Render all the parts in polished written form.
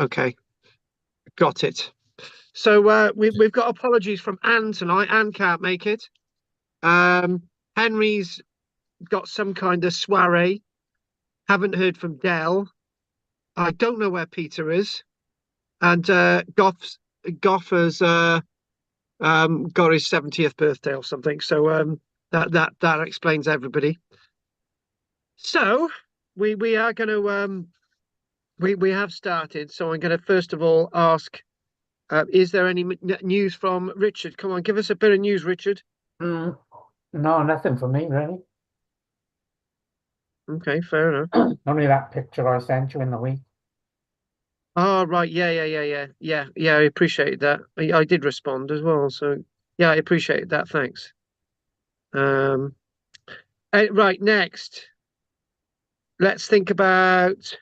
Okay, got it. So we've got apologies from Anne tonight. Anne can't make it. Henry's got some kind of soiree. Haven't heard from Dell. I don't know where Peter is. And Goff has got his 70th birthday or something. So that explains everybody. So we are going to we have started. So I'm going to first of all ask, is there any news from Richard? Come on, give us a bit of news, Richard. Mm, no, nothing for me, really. Okay, fair enough. Only that picture I sent you in the week. Oh, right. Yeah. I appreciate that. I did respond as well. So, yeah, I appreciate that. Thanks. Um, right. Next, let's think about.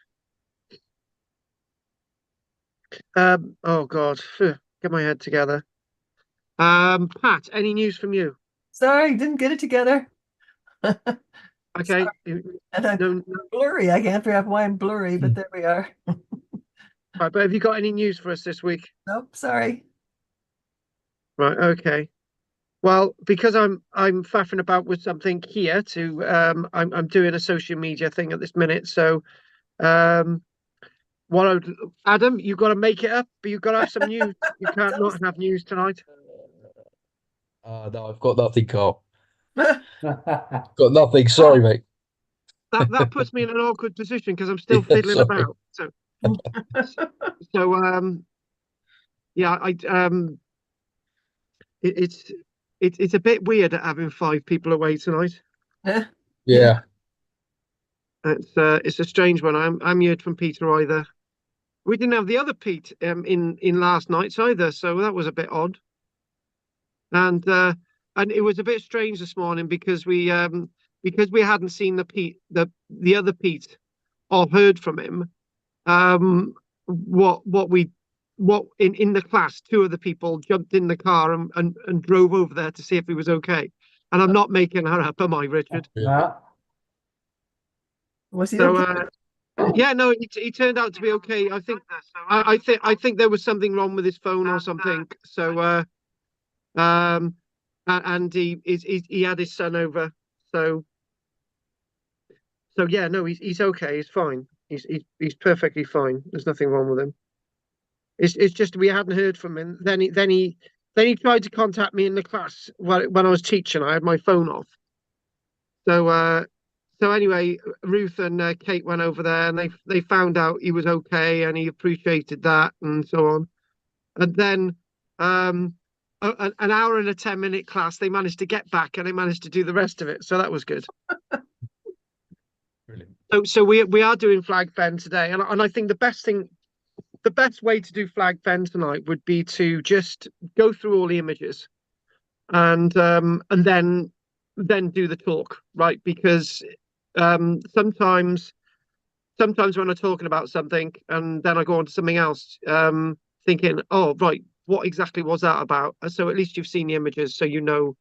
Oh God, phew, get my head together. Pat, any news from you? Sorry, didn't get it together. Okay. Sorry. And I'm No, no. blurry. I can't figure out why I'm blurry, but there we are. Right, but have you got any news for us this week? Nope, sorry. Right. Okay. Well, because I'm faffing about with something here to I'm doing a social media thing at this minute. So um what Adam, you've got to make it up, but you've got to have some news. You can't not have news tonight. No, I've got nothing, Carl. Don't- Got nothing. Sorry, Oh, mate. that puts me in an awkward position because I'm still fiddling Sorry. about. So yeah, it, it's it's a bit weird having five people away tonight. Yeah. Yeah. It's a strange one. I'm heard from Peter either. We didn't have the other Pete in last night's either, so that was a bit odd. And it was a bit strange this morning because we hadn't seen the other Pete or heard from him. Um, what we what in the class, two of the people jumped in the car and drove over there to see if he was okay. And I'm not making that up, am I, Richard? Really? No. Was he So okay? yeah, no, he turned out to be okay. I think there was something wrong with his phone or something. So um, and he had his son over. So yeah, no, he's okay. He's fine. He's perfectly fine. There's nothing wrong with him. It's just we hadn't heard from him. Then he tried to contact me in the class when I was teaching. I had my phone off. So so anyway, Ruth and Kate went over there and they found out he was okay and he appreciated that and so on. And then um, an hour and a 10-minute class, they managed to get back and they managed to do the rest of it. So that was good. Brilliant. So we are doing Flag Fen today, and I think the best way to do Flag Fen tonight would be to just go through all the images and then do the talk, right? Because sometimes when I'm talking about something and then I go on to something else, thinking, oh right, what exactly was that about? So at least you've seen the images, so you know,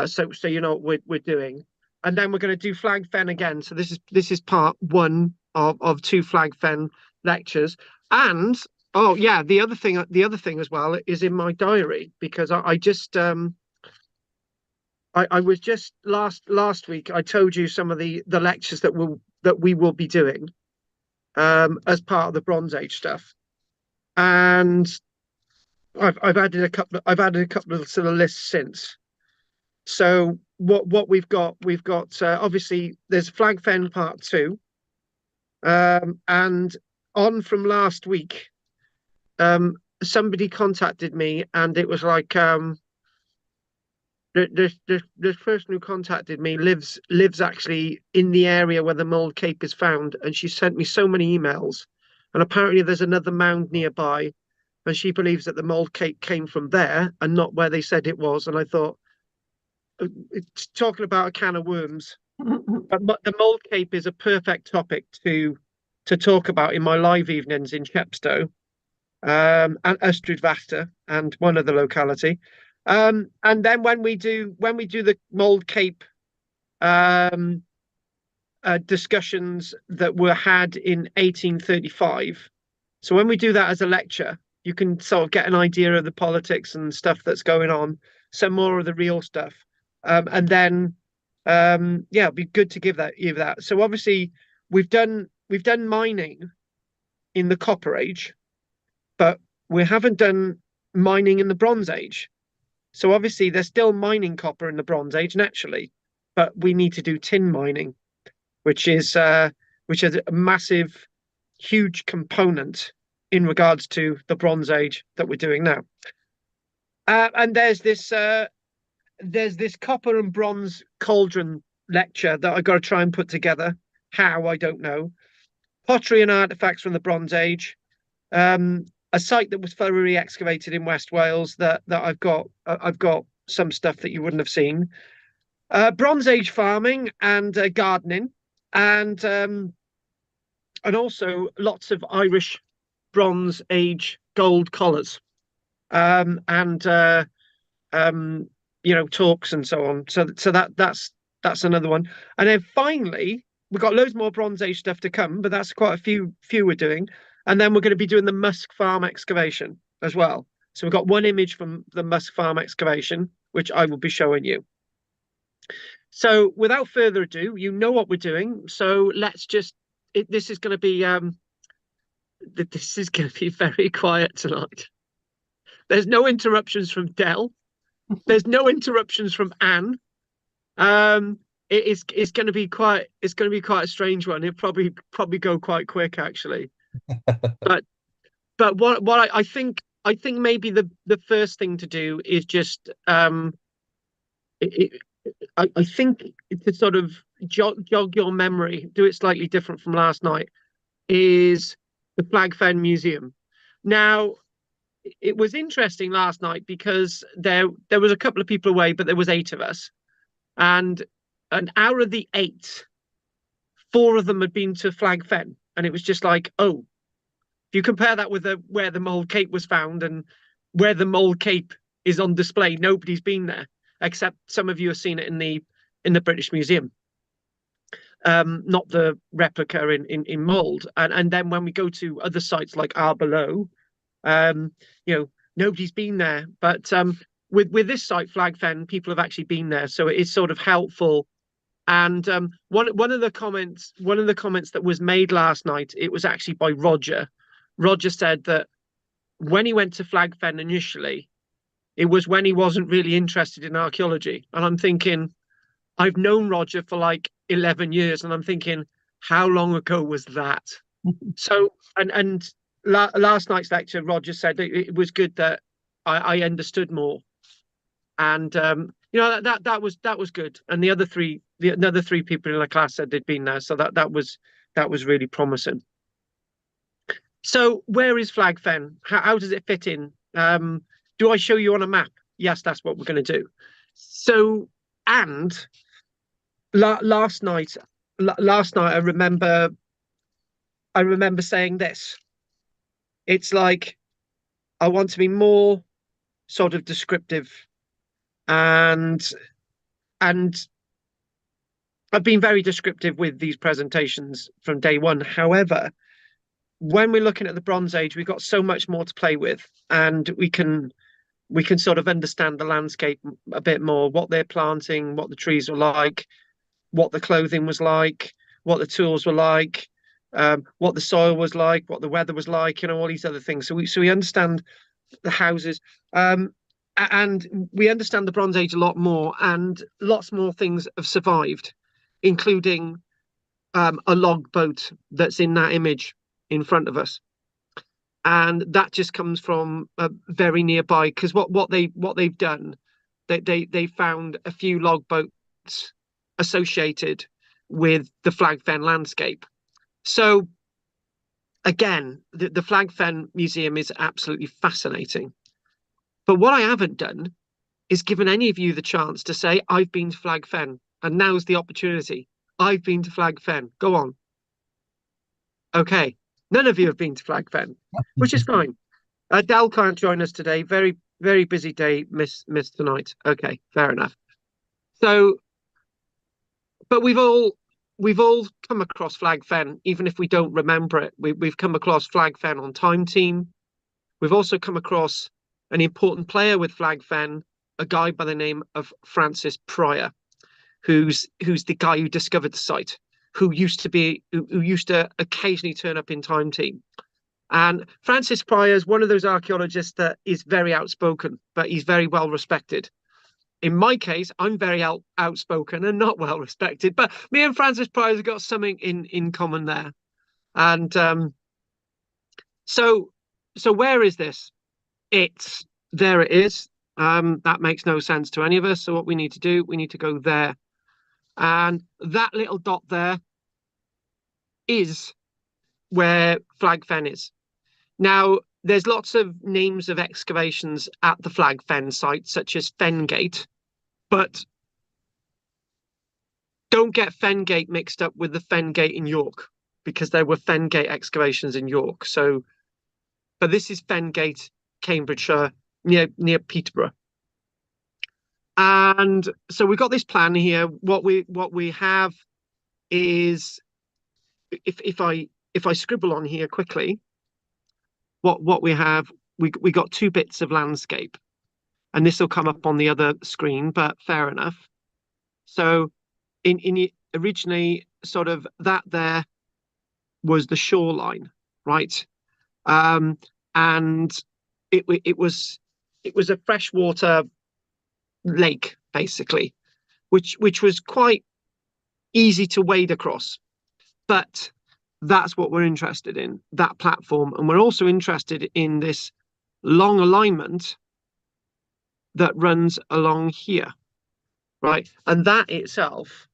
so you know what we're doing. And then we're going to do Flag Fen again. So this is part one of two Flag Fen lectures. And oh yeah, the other thing as well is in my diary because I just I was just last week I told you some of the lectures that we will be doing as part of the Bronze Age stuff. And I've added a couple of sort of lists since. So what we've got obviously there's Flag Fen Part 2, and on from last week, somebody contacted me and it was like this person who contacted me lives actually in the area where the Mold Cape is found, and she sent me so many emails. And apparently there's another mound nearby, and she believes that the Mold Cape came from there and not where they said it was. And I thought, it's talking about a can of worms. But the Mold Cape is a perfect topic to talk about in my live evenings in Chepstow, and Ystrad Vasta and one other locality. And then when we do the Mold Cape um, discussions that were had in 1835, So when we do that as a lecture, you can sort of get an idea of the politics and stuff that's going on, some more of the real stuff. And then yeah, it'd be good to give that. So obviously we've done mining in the Copper Age, but we haven't done mining in the Bronze Age. So obviously there's still mining copper in the Bronze Age naturally, but we need to do tin mining, which is a massive, huge component in regards to the Bronze Age that we're doing now. And there's this copper and bronze cauldron lecture that I got to try and put together. How, I don't know. Pottery and artifacts from the Bronze Age. A site that was thoroughly excavated in West Wales that I've got some stuff that you wouldn't have seen. Bronze Age farming and gardening, and also lots of Irish Bronze Age gold collars, and talks and so on. So that's another one. And then finally, we've got loads more Bronze Age stuff to come, but that's quite a few we're doing. And then we're going to be doing the Musk Farm excavation as well. So we've got one image from the Musk Farm excavation, which I will be showing you. So without further ado, you know what we're doing. So let's just, this is going to be very quiet tonight. There's no interruptions from Del. There's no interruptions from Anne. It's going to be quite a strange one. It'll probably go quite quick actually. But what I think maybe the first thing to do is just I think to sort of jog your memory, do it slightly different from last night, is the Flag Fen Museum. Now, it was interesting last night because there was a couple of people away, but there was 8 of us, and out of the 8, 4 of them had been to Flag Fen, and it was just like, oh, if you compare that with where the Mold Cape was found and where the Mold Cape is on display, nobody's been there except some of you have seen it in the British Museum, not the replica in mold. And then when we go to other sites like Arbelow, nobody's been there. But with this site, Flag Fen, people have actually been there, so it is sort of helpful. And one of the comments that was made last night, it was actually by Roger. Roger said that when he went to Flag Fen initially, it was when he wasn't really interested in archaeology. And I'm thinking, I've known Roger for like 11 years, and I'm thinking, how long ago was that? So, and last night's lecture, Roger said it was good that I understood more, and that was good. And the other 3 people in the class said they'd been there, so that was really promising. So where is Flag Fen? How does it fit in? Do I show you on a map? Yes, that's what we're going to do. So, and last night I remember saying this. It's like, I want to be more sort of descriptive, and I've been very descriptive with these presentations from day one. However, when we're looking at the Bronze Age, we've got so much more to play with, and we can sort of understand the landscape a bit more, what they're planting, what the trees were like, what the clothing was like, what the tools were like, what the soil was like, what the weather was like, all these other things. So we understand the houses, and we understand the Bronze Age a lot more, and lots more things have survived, including a log boat that's in that image in front of us, and that just comes from very nearby, because what they've done, they found a few log boats associated with the Flag Fen landscape. So again, the Flag Fen Museum is absolutely fascinating, but what I haven't done is given any of you the chance to say, I've been to Flag Fen, and now's the opportunity. I've been to Flag Fen. Go on. Okay. None of you have been to Flag Fen, which is fine. Del can't join us today. Very, very busy day. Miss tonight. Okay, fair enough. So, but we've all we've all come across Flag Fen, even if we don't remember it. We've come across Flag Fen on Time Team. We've also come across an important player with Flag Fen, a guy by the name of Francis Pryor, who's the guy who discovered the site, who used to occasionally turn up in Time Team. And Francis Pryor is one of those archaeologists that is very outspoken, but he's very well respected. In my case, I'm very outspoken and not well respected, but me and Francis Pryor have got something in common there. And so where is this? There it is. That makes no sense to any of us. So what we need to do, we need to go there. And that little dot there is where Flag Fen is. Now, there's lots of names of excavations at the Flag Fen site, such as Fengate, but don't get Fengate mixed up with the Fengate in York, because there were Fengate excavations in York. So, but this is Fengate, Cambridgeshire, near Peterborough. And so we've got this plan here. What we have is, if I scribble on here quickly, what we have, we got two bits of landscape, and this will come up on the other screen, but fair enough. So in originally, sort of that there was the shoreline, right? And it was a freshwater lake, basically, which was quite easy to wade across. But that's what we're interested in, that platform. And we're also interested in this long alignment that runs along here, right? And that itself,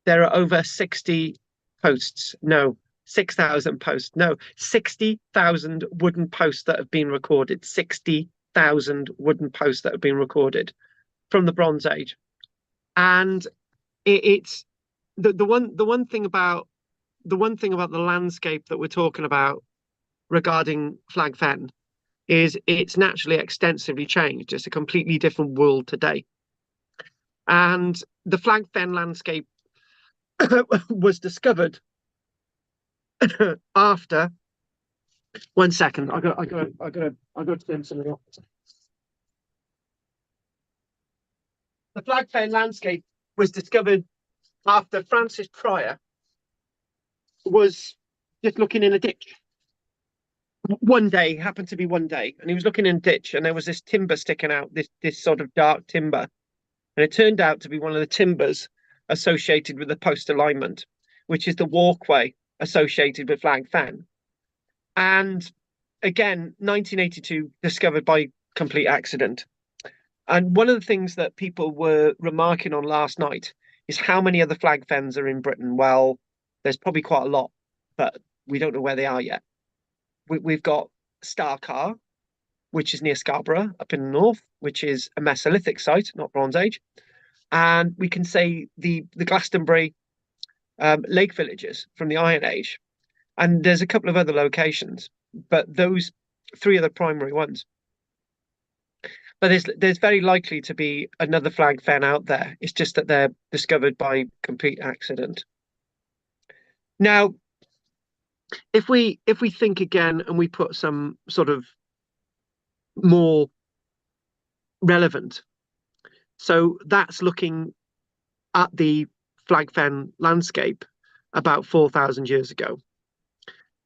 there are over 60 posts. No, 6,000 posts. No, 60,000 wooden posts that have been recorded. 60,000 wooden posts that have been recorded from the Bronze Age. And it's the one thing about the landscape that we're talking about regarding Flag Fen is it's naturally extensively changed. It's a completely different world today. And the Flag Fen landscape was discovered after. One second, I got to turn something off. The Flag Fen landscape was discovered after Francis Pryor was just looking in a ditch. One day, happened to be one day, and he was looking in a ditch, and there was this timber sticking out, this sort of dark timber. And it turned out to be one of the timbers associated with the post alignment, which is the walkway associated with Flag Fen. And again, 1982, discovered by complete accident. And one of the things that people were remarking on last night is how many other Flag Fens are in Britain. Well, there's probably quite a lot, but we don't know where they are yet. We've got Starcar, which is near Scarborough up in the north, which is a Mesolithic site, not Bronze Age. And we can say the Glastonbury lake villages from the Iron Age. And there's a couple of other locations, but those three are the primary ones. But there's very likely to be another Flag Fen out there. It's just that they're discovered by complete accident. Now, if we think again and we put some sort of more relevant, so that's looking at the Flag Fen landscape about 4,000 years ago.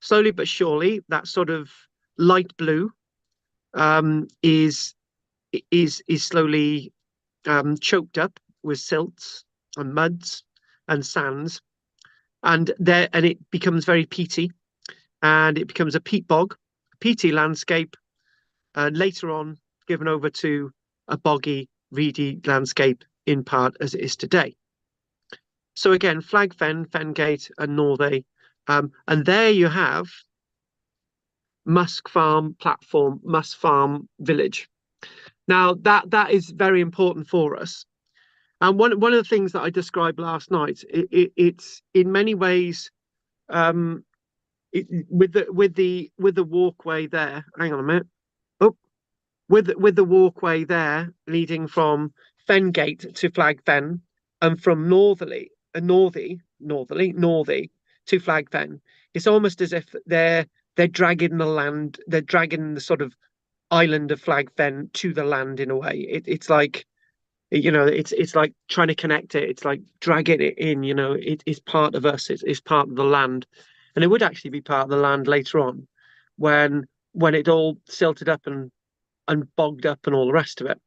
Slowly but surely, that sort of light blue is slowly choked up with silts and muds and sands, and it becomes very peaty, and it becomes a peat bog, peaty landscape, and later on given over to a boggy, reedy landscape in part as it is today. So again, Flag Fen, Fengate, and Northey, and there you have Musk Farm platform, Musk Farm village. Now that is very important for us. And one of the things that I described last night, it's in many ways, with the walkway there. Hang on a minute. Oh, with the walkway there leading from Fengate to Flag Fen, and from Northey northy to Flag Fen. It's almost as if they're dragging the land, they're dragging the sort of island of Flag Fen to the land in a way. It's like, it's like trying to connect it. It's like dragging it in. It's part of us. It's part of the land, and it would actually be part of the land later on, when it all silted up and bogged up and all the rest of it.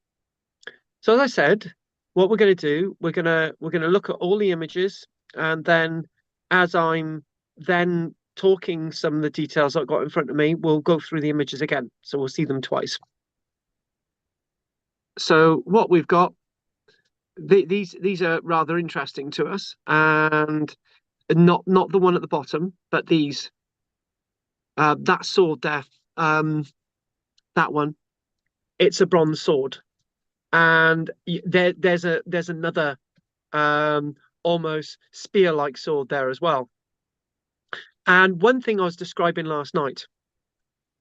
So as I said, what we're going to do, we're gonna look at all the images, and then as I'm then talking some of the details I've got in front of me, we'll go through the images again. So we'll see them twice. So what we've got, these are rather interesting to us, and not the one at the bottom, but these. That sword there, that one, it's a bronze sword, and there's another almost spear-like sword there as well. And one thing I was describing last night,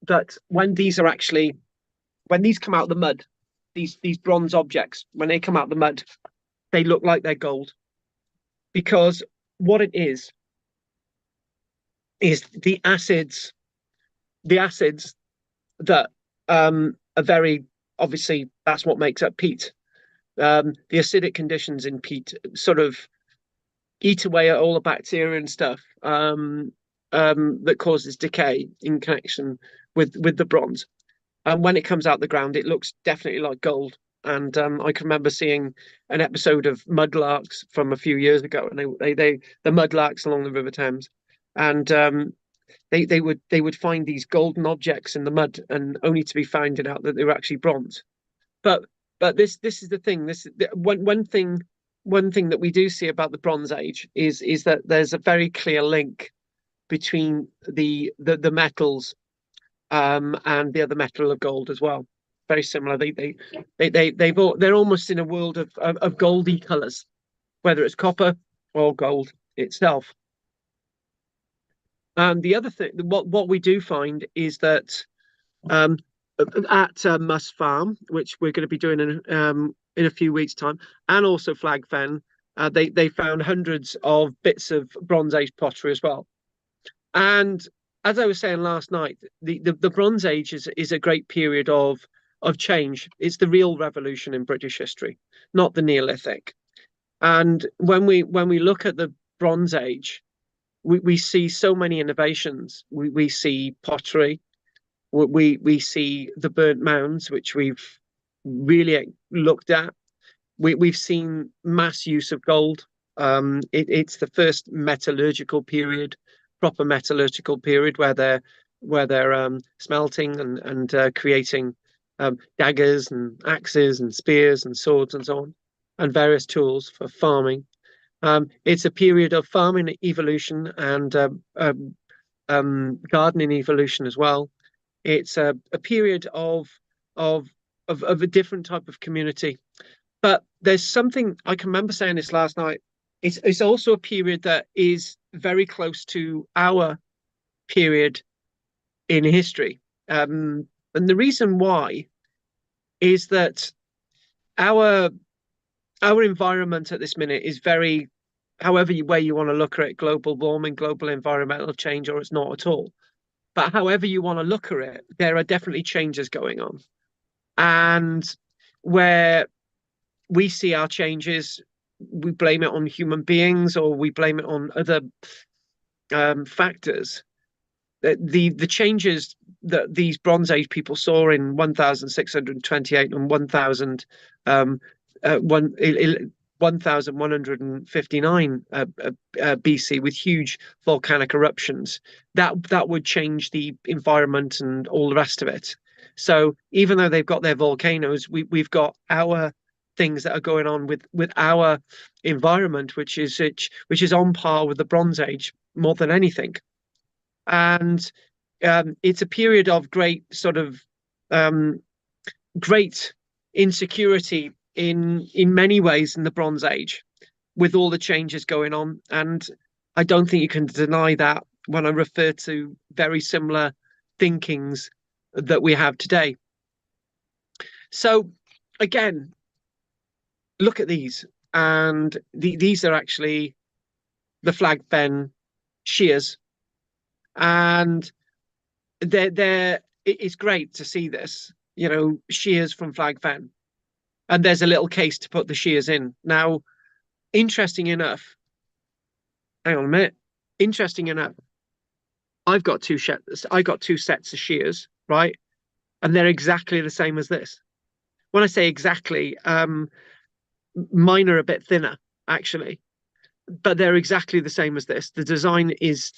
that when these come out of the mud, these bronze objects, when they come out of the mud, they look like they're gold, because what it is the acids that are very obviously, that's what makes up peat. The acidic conditions in peat sort of eat away at all the bacteria and stuff that causes decay in connection with the bronze. And when it comes out the ground, it looks definitely like gold. And I can remember seeing an episode of Mudlarks from a few years ago, and the Mudlarks along the River Thames, and they would find these golden objects in the mud, and only to be finding out that they were actually bronze. But this is the thing. One thing that we do see about the Bronze Age is that there's a very clear link between the metals and the other metal of gold as well. Very similar. They're almost in a world of goldy colours, whether it's copper or gold itself. And the other thing, what we do find is that at Mus Farm, which we're going to be doing in a few weeks' time, and also Flag Fen, they found hundreds of bits of Bronze Age pottery as well. And as I was saying last night, the Bronze Age is a great period of change. It's the real revolution in British history, not the Neolithic. And when we look at the Bronze Age, we see so many innovations. We see pottery. We see the burnt mounds, which we've really looked at. We've seen mass use of gold. It's the first metallurgical period, proper metallurgical period, where they're smelting and creating daggers and axes and spears and swords and so on, and various tools for farming. It's a period of farming evolution and gardening evolution as well. It's a period of a different type of community. But there's something, I can remember saying this last night. It's also a period that is very close to our period in history. And the reason why is that our environment at this minute is very, however way you want to look at it, global warming, global environmental change, or it's not at all. But however you want to look at it, there are definitely changes going on. And where we see our changes, we blame it on human beings, or we blame it on other factors. The changes that these Bronze Age people saw in 1628 and 1159 BC, with huge volcanic eruptions, that would change the environment and all the rest of it. So even though they've got their volcanoes, we've got our things that are going on with our environment, which is on par with the Bronze Age more than anything. And it's a period of great sort of great insecurity in many ways in the Bronze Age, with all the changes going on. And I don't think you can deny that when I refer to very similar thinkings that we have today. So again, look at these, and these are actually the flag fen shears, and it's great to see this, shears from flag fen, and there's a little case to put the shears in. Now, interesting enough, hang on a minute. Interesting enough, I got two sets of shears, right? And they're exactly the same as this. When I say exactly, mine are a bit thinner, actually, but they're exactly the same as this. The design is,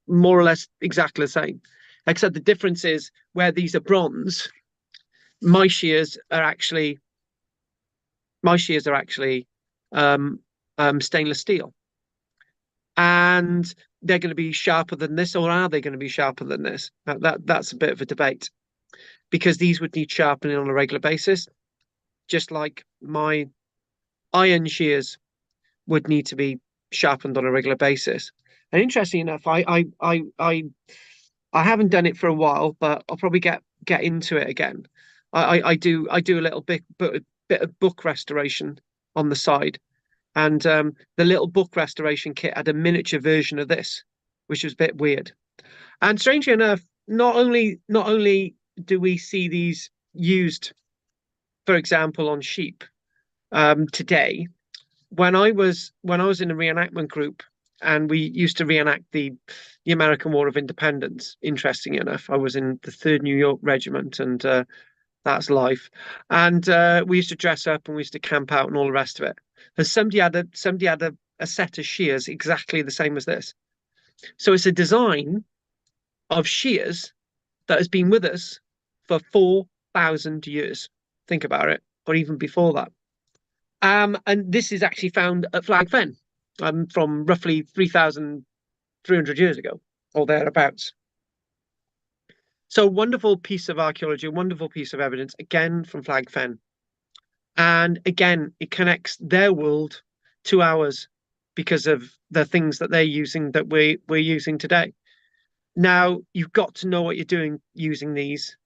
more or less exactly the same, except the difference is where these are bronze, my shears are actually stainless steel, and they're going to be sharper than this, or are they going to be sharper than this? That's a bit of a debate, because these would need sharpening on a regular basis, just like my iron shears would need to be sharpened on a regular basis. And interesting enough, I haven't done it for a while, but I'll probably get into it again. I do a little bit of book restoration on the side, and the little book restoration kit had a miniature version of this, which was a bit weird. And strangely enough, not only do we see these used, for example, on sheep today. When I was in a reenactment group, and we used to reenact the American War of Independence. Interesting enough, I was in the 3rd New York Regiment, and that's life. And we used to dress up, and we used to camp out, and all the rest of it. And somebody had a set of shears exactly the same as this. So it's a design of shears that has been with us for 4,000 years. Think about it, or even before that. And this is actually found at Flag Fen, from roughly 3,300 years ago, or thereabouts. So, wonderful piece of archaeology, a wonderful piece of evidence, again from Flag Fen. And again, it connects their world to ours because of the things that they're using that we're using today. Now, you've got to know what you're doing using these,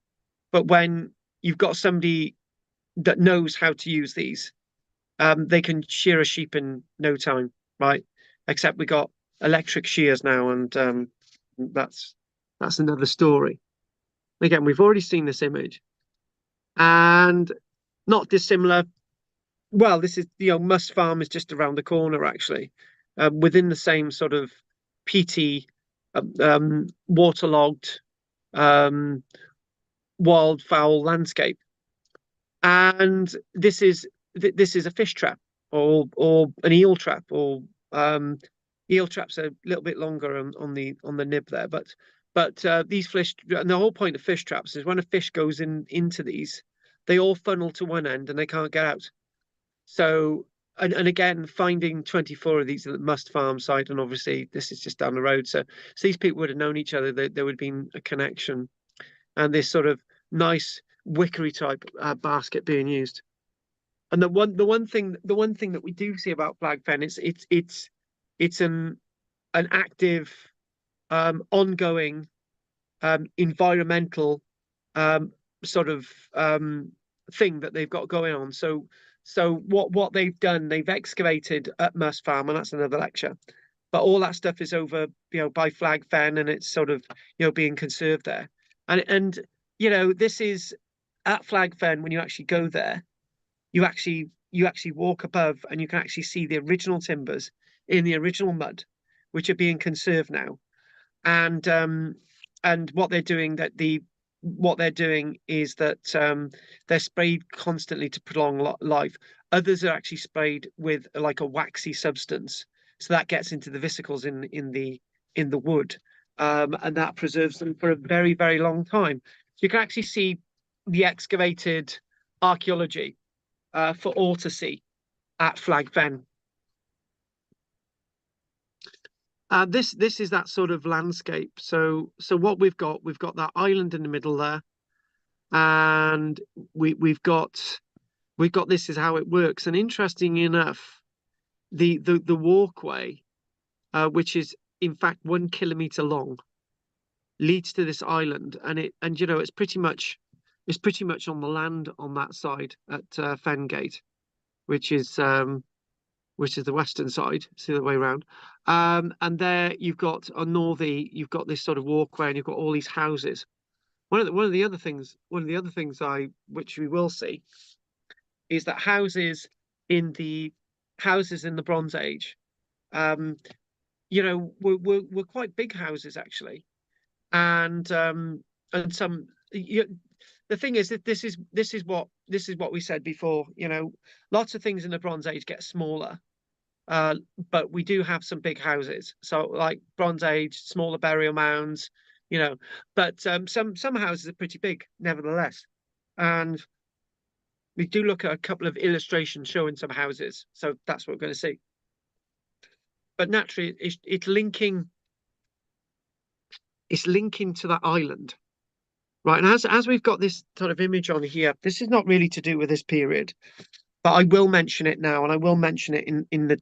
but when you've got somebody that knows how to use these, they can shear a sheep in no time, right? Except we got electric shears now, and that's another story. Again, we've already seen this image, and not dissimilar. Well, this is, Must Farm is just around the corner, actually, within the same sort of peaty, waterlogged, wildfowl landscape. And this is a fish trap, or an eel trap, or eel traps are a little bit longer on the nib there, but these fish, and the whole point of fish traps is when a fish goes into these, they all funnel to one end and they can't get out. So, and again, finding 24 of these at the Must Farm site, and obviously this is just down the road, so these people would have known each other. There would have been a connection, and this sort of nice wickery type basket being used. And the one thing that we do see about Flag Fen, it's an active, ongoing, environmental sort of thing that they've got going on. So what they've done, they've excavated at Must Farm, and that's another lecture. But all that stuff is over, by Flag Fen, and it's sort of, being conserved there. And this is at Flag Fen. When you actually go there, you actually walk above, and you can actually see the original timbers in the original mud, which are being conserved now. And what they're doing is that they're sprayed constantly to prolong life. Others are actually sprayed with like a waxy substance, so that gets into the vesicles in the wood, and that preserves them for a very, very long time. So you can actually see the excavated archaeology for all to see at Flag Fen. This is that sort of landscape. So what we've got that island in the middle there, and we've got this is how it works. And interesting enough, the walkway, which is in fact 1 kilometer long, leads to this island, and it's pretty much on the land on that side at Fengate, which is which is the western side. It's the other way around. And there you've got on Northey, you've got this sort of walkway, and you've got all these houses. One of the other things, which we will see, is that houses in the Bronze Age, um, were quite big houses actually, and some. The thing is that this is what we said before. Lots of things in the Bronze Age get smaller, but we do have some big houses. So like Bronze Age, smaller burial mounds, but some houses are pretty big nevertheless, and we do look at a couple of illustrations showing some houses. So that's what we're going to see. But naturally, it's linking to that island. Right, and as we've got this sort of image on here, this is not really to do with this period, but I will mention it now, and I will mention it in the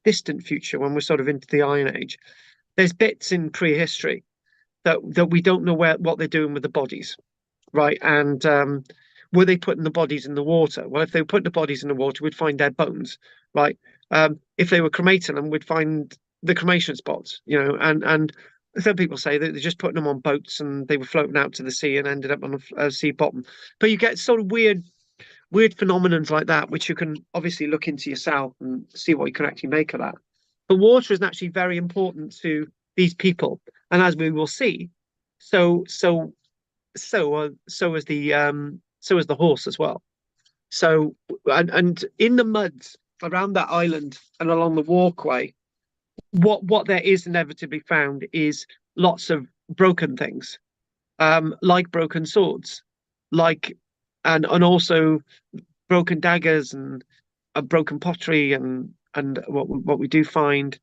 distant future when we're sort of into the Iron Age. There's bits in prehistory that we don't know what they're doing with the bodies, right? And were they putting the bodies in the water? Well, if they were putting the bodies in the water, we'd find dead bones, right? If they were cremating them, we'd find the cremation spots, and some people say that they're just putting them on boats and they were floating out to the sea and ended up on a sea bottom. But you get sort of weird phenomenons like that, which you can obviously look into yourself and see what you can actually make of that. But water is actually very important to these people, and as we will see, so is the horse as well. So and in the muds around that island and along the walkway, what there is inevitably found is lots of broken things, like broken swords, and also broken daggers and broken pottery, and what we do find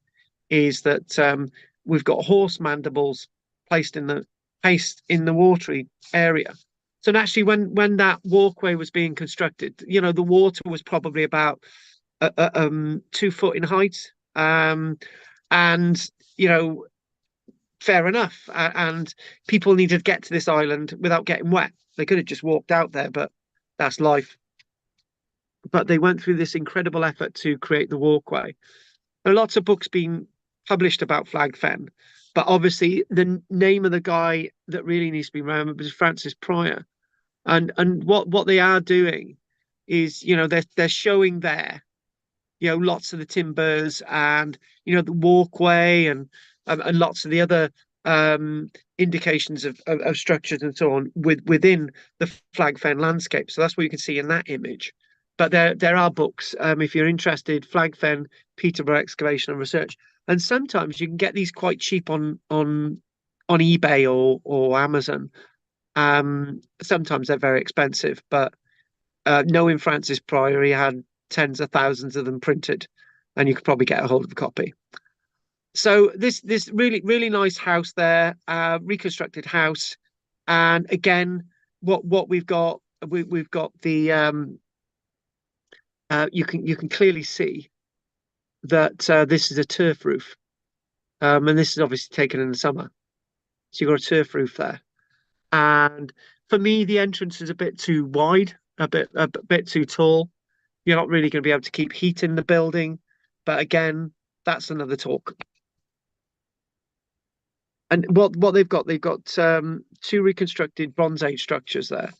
is that we've got horse mandibles placed in the watery area. So naturally, when that walkway was being constructed, the water was probably about 2 foot in height, and fair enough. And people needed to get to this island without getting wet. They could have just walked out there, but that's life. But they went through this incredible effort to create the walkway. There are lots of books being published about Flag Fen, but obviously the name of the guy that really needs to be remembered is Francis Pryor. And what they are doing is, they're showing there, lots of the timbers and the walkway and lots of the other indications of structures and so on within the Flag Fen landscape. So that's what you can see in that image. But there are books, if you're interested, Flag Fen, Peterborough Excavation and Research, and sometimes you can get these quite cheap on eBay or Amazon. Sometimes they're very expensive, but knowing Francis Pryor, he had tens of thousands of them printed, and you could probably get a hold of a copy. So this really really nice house there, reconstructed house, and again, what we've got the you can clearly see that this is a turf roof, and this is obviously taken in the summer, so you've got a turf roof there. And for me, the entrance is a bit too wide, a bit too tall. You're not really going to be able to keep heat in the building. But again, that's another talk. And what they've got 2 reconstructed Bronze Age structures there,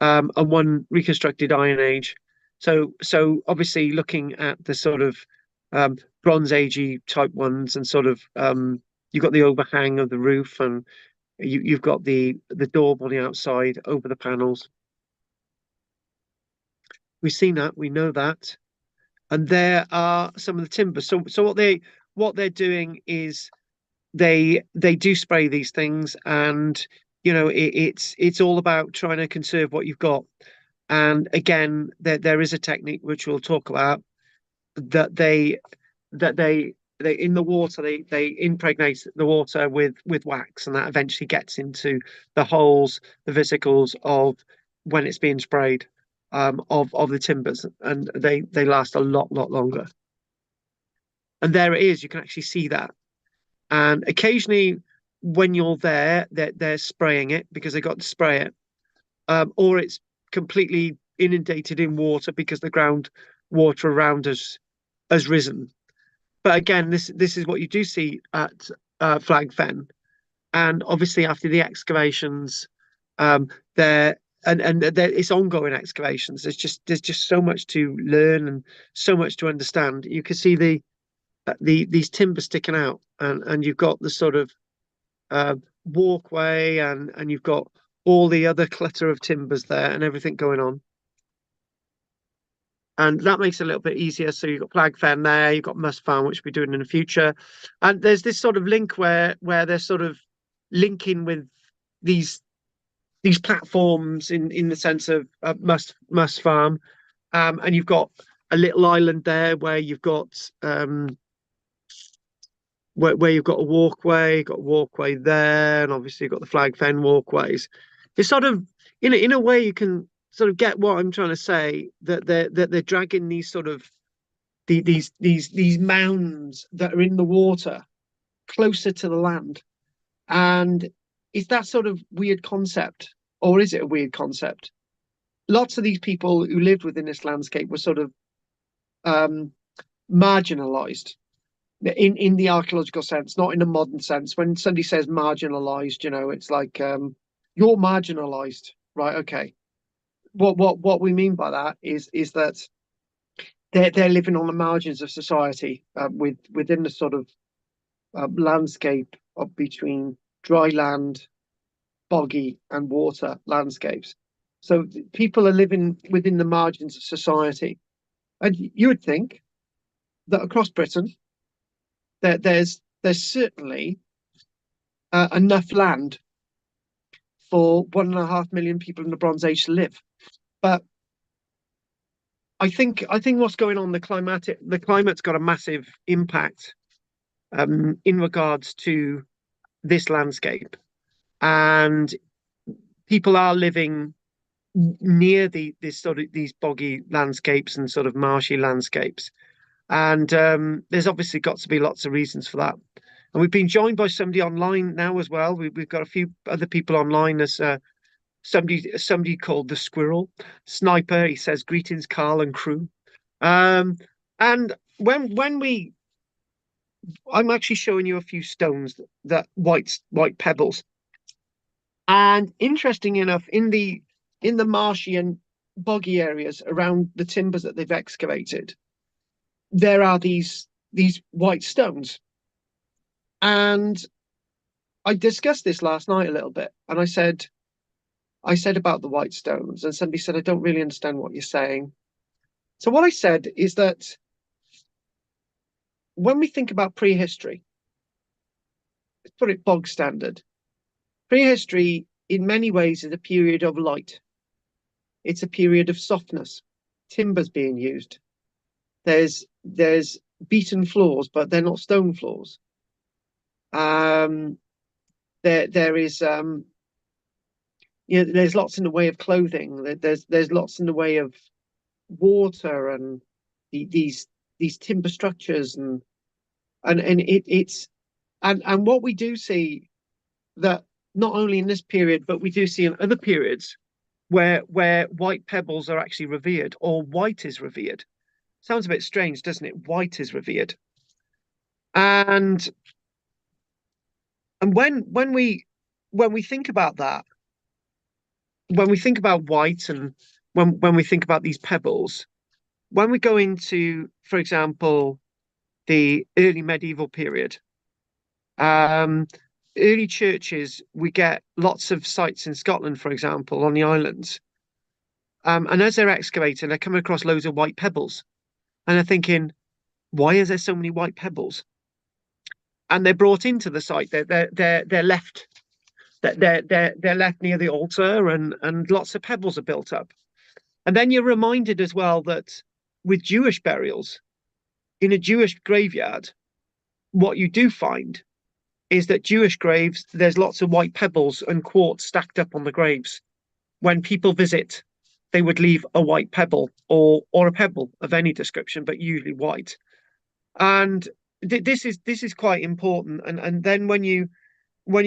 and 1 reconstructed Iron Age. So obviously looking at the sort of Bronze Agey type ones, and sort of you've got the overhang of the roof, and you've got the door on the outside over the panels. We've seen that, we know that, and there are some of the timbers. So what they're doing is they do spray these things, and it's all about trying to conserve what you've got. And again, there is a technique which we'll talk about, that they in the water, they impregnate the water with wax, and that eventually gets into the holes, the vesicles of when it's being sprayed, of the timbers, and they last a lot longer. And there it is, you can actually see that. And occasionally when you're there, they're spraying it because they got to spray it, or it's completely inundated in water because the ground water around us has risen. But again, this is what you do see at Flag Fen, and obviously after the excavations, there and there, it's ongoing excavations. There's just so much to learn and so much to understand. You can see these timbers sticking out, and you've got the sort of walkway, and you've got all the other clutter of timbers there and everything going on. And that makes it a little bit easier. So you've got Flag Fen there, you've got Must Farm, which we're doing in the future. And there's this sort of link where they're sort of linking with these platforms in the sense of Must Farm. And you've got a little island there where you've got where you've got a walkway there, and obviously you've got the Flag Fen walkways. It's sort of in a way you can sort of get what I'm trying to say, that they're dragging these sort of these mounds that are in the water closer to the land. And is that sort of weird concept, or is it a weird concept? Lots of these people who lived within this landscape were sort of marginalized in the archaeological sense, not in a modern sense. When somebody says marginalized, it's like you're marginalized, right? Okay. What we mean by that is that they're living on the margins of society, within the sort of landscape of between dry land, boggy, and water landscapes. So people are living within the margins of society, and you would think that across Britain, that there's certainly enough land for 1.5 million people in the Bronze Age to live. But I think what's going on, the climate's got a massive impact in regards to this landscape, and people are living near these boggy landscapes and sort of marshy landscapes, and there's obviously got to be lots of reasons for that. And we've been joined by somebody online now as well. We've got a few other people online. As somebody called the Squirrel Sniper. He says, "Greetings, Carl and crew." And I'm actually showing you a few stones, that white pebbles. And interesting enough, in the marshy and boggy areas around the timbers that they've excavated, there are these white stones. And I discussed this last night a little bit, and I said about the white stones, and somebody said, "I don't really understand what you're saying." So what I said is that when we think about prehistory, let's put it bog standard. Prehistory, in many ways, is a period of light. It's a period of softness. Timber's being used. There's beaten floors, but they're not stone floors. There is there's lots in the way of clothing. There's lots in the way of water and these timber structures, and what we do see, that not only in this period, but we do see in other periods where white pebbles are actually revered, or white is revered. Sounds a bit strange, doesn't it? White is revered. And when we think about that, when we think about white, and when we think about these pebbles, when we go into, for example, the early medieval period, early churches, we get lots of sites in Scotland, for example, on the islands. And as they're excavating, they're coming across loads of white pebbles, and they're thinking, why is there so many white pebbles? And they're brought into the site. They're left. They're left near the altar, and lots of pebbles are built up. And then you're reminded as well that with Jewish burials, in a Jewish graveyard, what you do find is that Jewish graves, there's lots of white pebbles and quartz stacked up on the graves. When people visit, they would leave a white pebble, or a pebble of any description, but usually white. And this is quite important. And then when you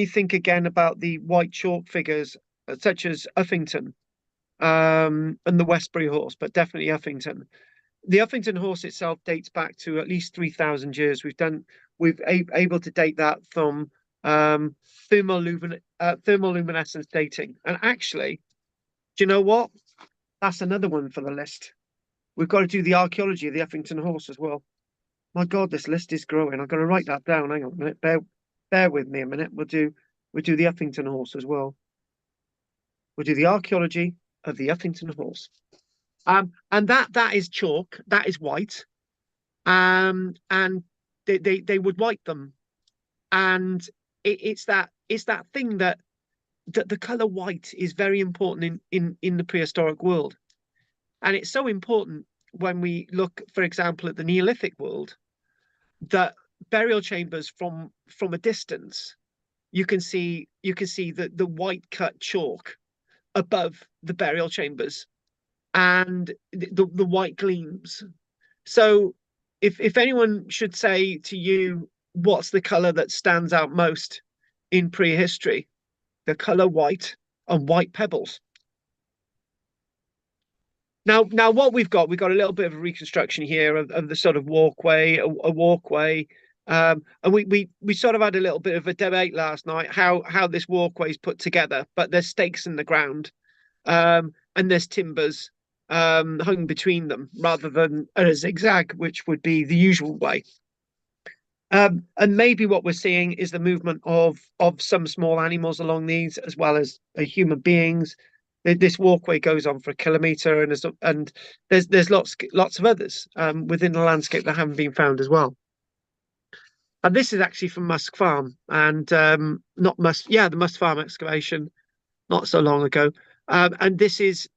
think again about the white chalk figures, such as Uffington, and the Westbury horse, but definitely Uffington, the Uffington horse itself dates back to at least 3,000 years. Able to date that from thermoluminescence dating. And actually, do you know what? That's another one for the list. We've got to do the archaeology of the Uffington horse as well. My God, this list is growing. I've got to write that down. Hang on a minute. Bear with me a minute. We'll do the Uffington horse as well. We'll do the archaeology of the Uffington horse. And that is chalk. That is white. And they would white them, and it's that thing that the color white is very important in the prehistoric world, and it's so important when we look, for example, at the Neolithic world, that burial chambers from a distance, you can see the white cut chalk above the burial chambers, and the white gleams. So if anyone should say to you, what's the color that stands out most in prehistory, the color white and white pebbles. Now what we've got a little bit of a reconstruction here of the sort of walkway, a walkway. And we sort of had a little bit of a debate last night how this walkway is put together, but there's stakes in the ground, and there's timbers hung between them rather than a zigzag, which would be the usual way. And maybe what we're seeing is the movement of some small animals along these, as well as human beings. This walkway goes on for a kilometre, and there's lots of others within the landscape that haven't been found as well. And this is actually from Musk Farm, and not Musk, yeah, the Musk Farm excavation not so long ago. And this is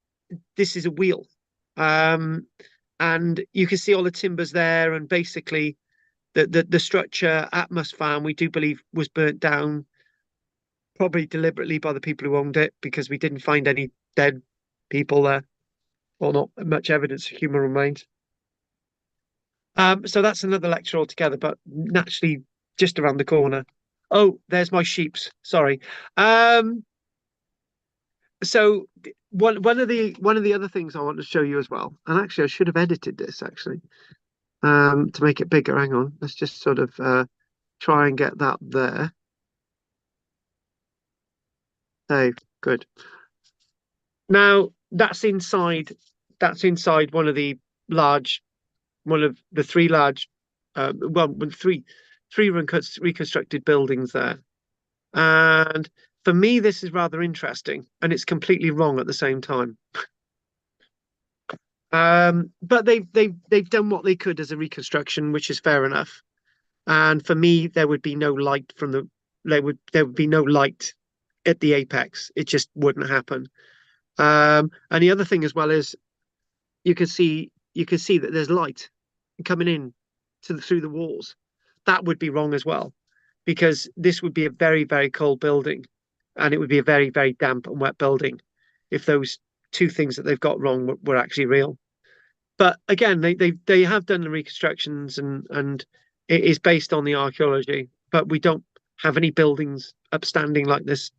a wheel, and you can see all the timbers there, and basically the structure at Musk Farm, we do believe, was burnt down, probably deliberately by the people who owned it, because we didn't find any dead people there, or not much evidence of human remains. So that's another lecture altogether, but naturally just around the corner. Oh, there's my sheeps. Sorry. So one of the other things I want to show you as well, and actually I should have edited this actually, to make it bigger. Hang on, let's just sort of try and get that there. Oh, good. Now that's inside one of the three large, three reconstructed buildings there. And for me, this is rather interesting, and it's completely wrong at the same time. But they've done what they could as a reconstruction, which is fair enough. And for me, there would be no light there would be no light at the apex. It just wouldn't happen. And the other thing as well is you can see that there's light coming in through the walls. That would be wrong as well, because this would be a very, very cold building, and it would be a very, very damp and wet building if those two things that they've got wrong were actually real. But again, they have done the reconstructions, and it is based on the archaeology, but we don't have any buildings upstanding like this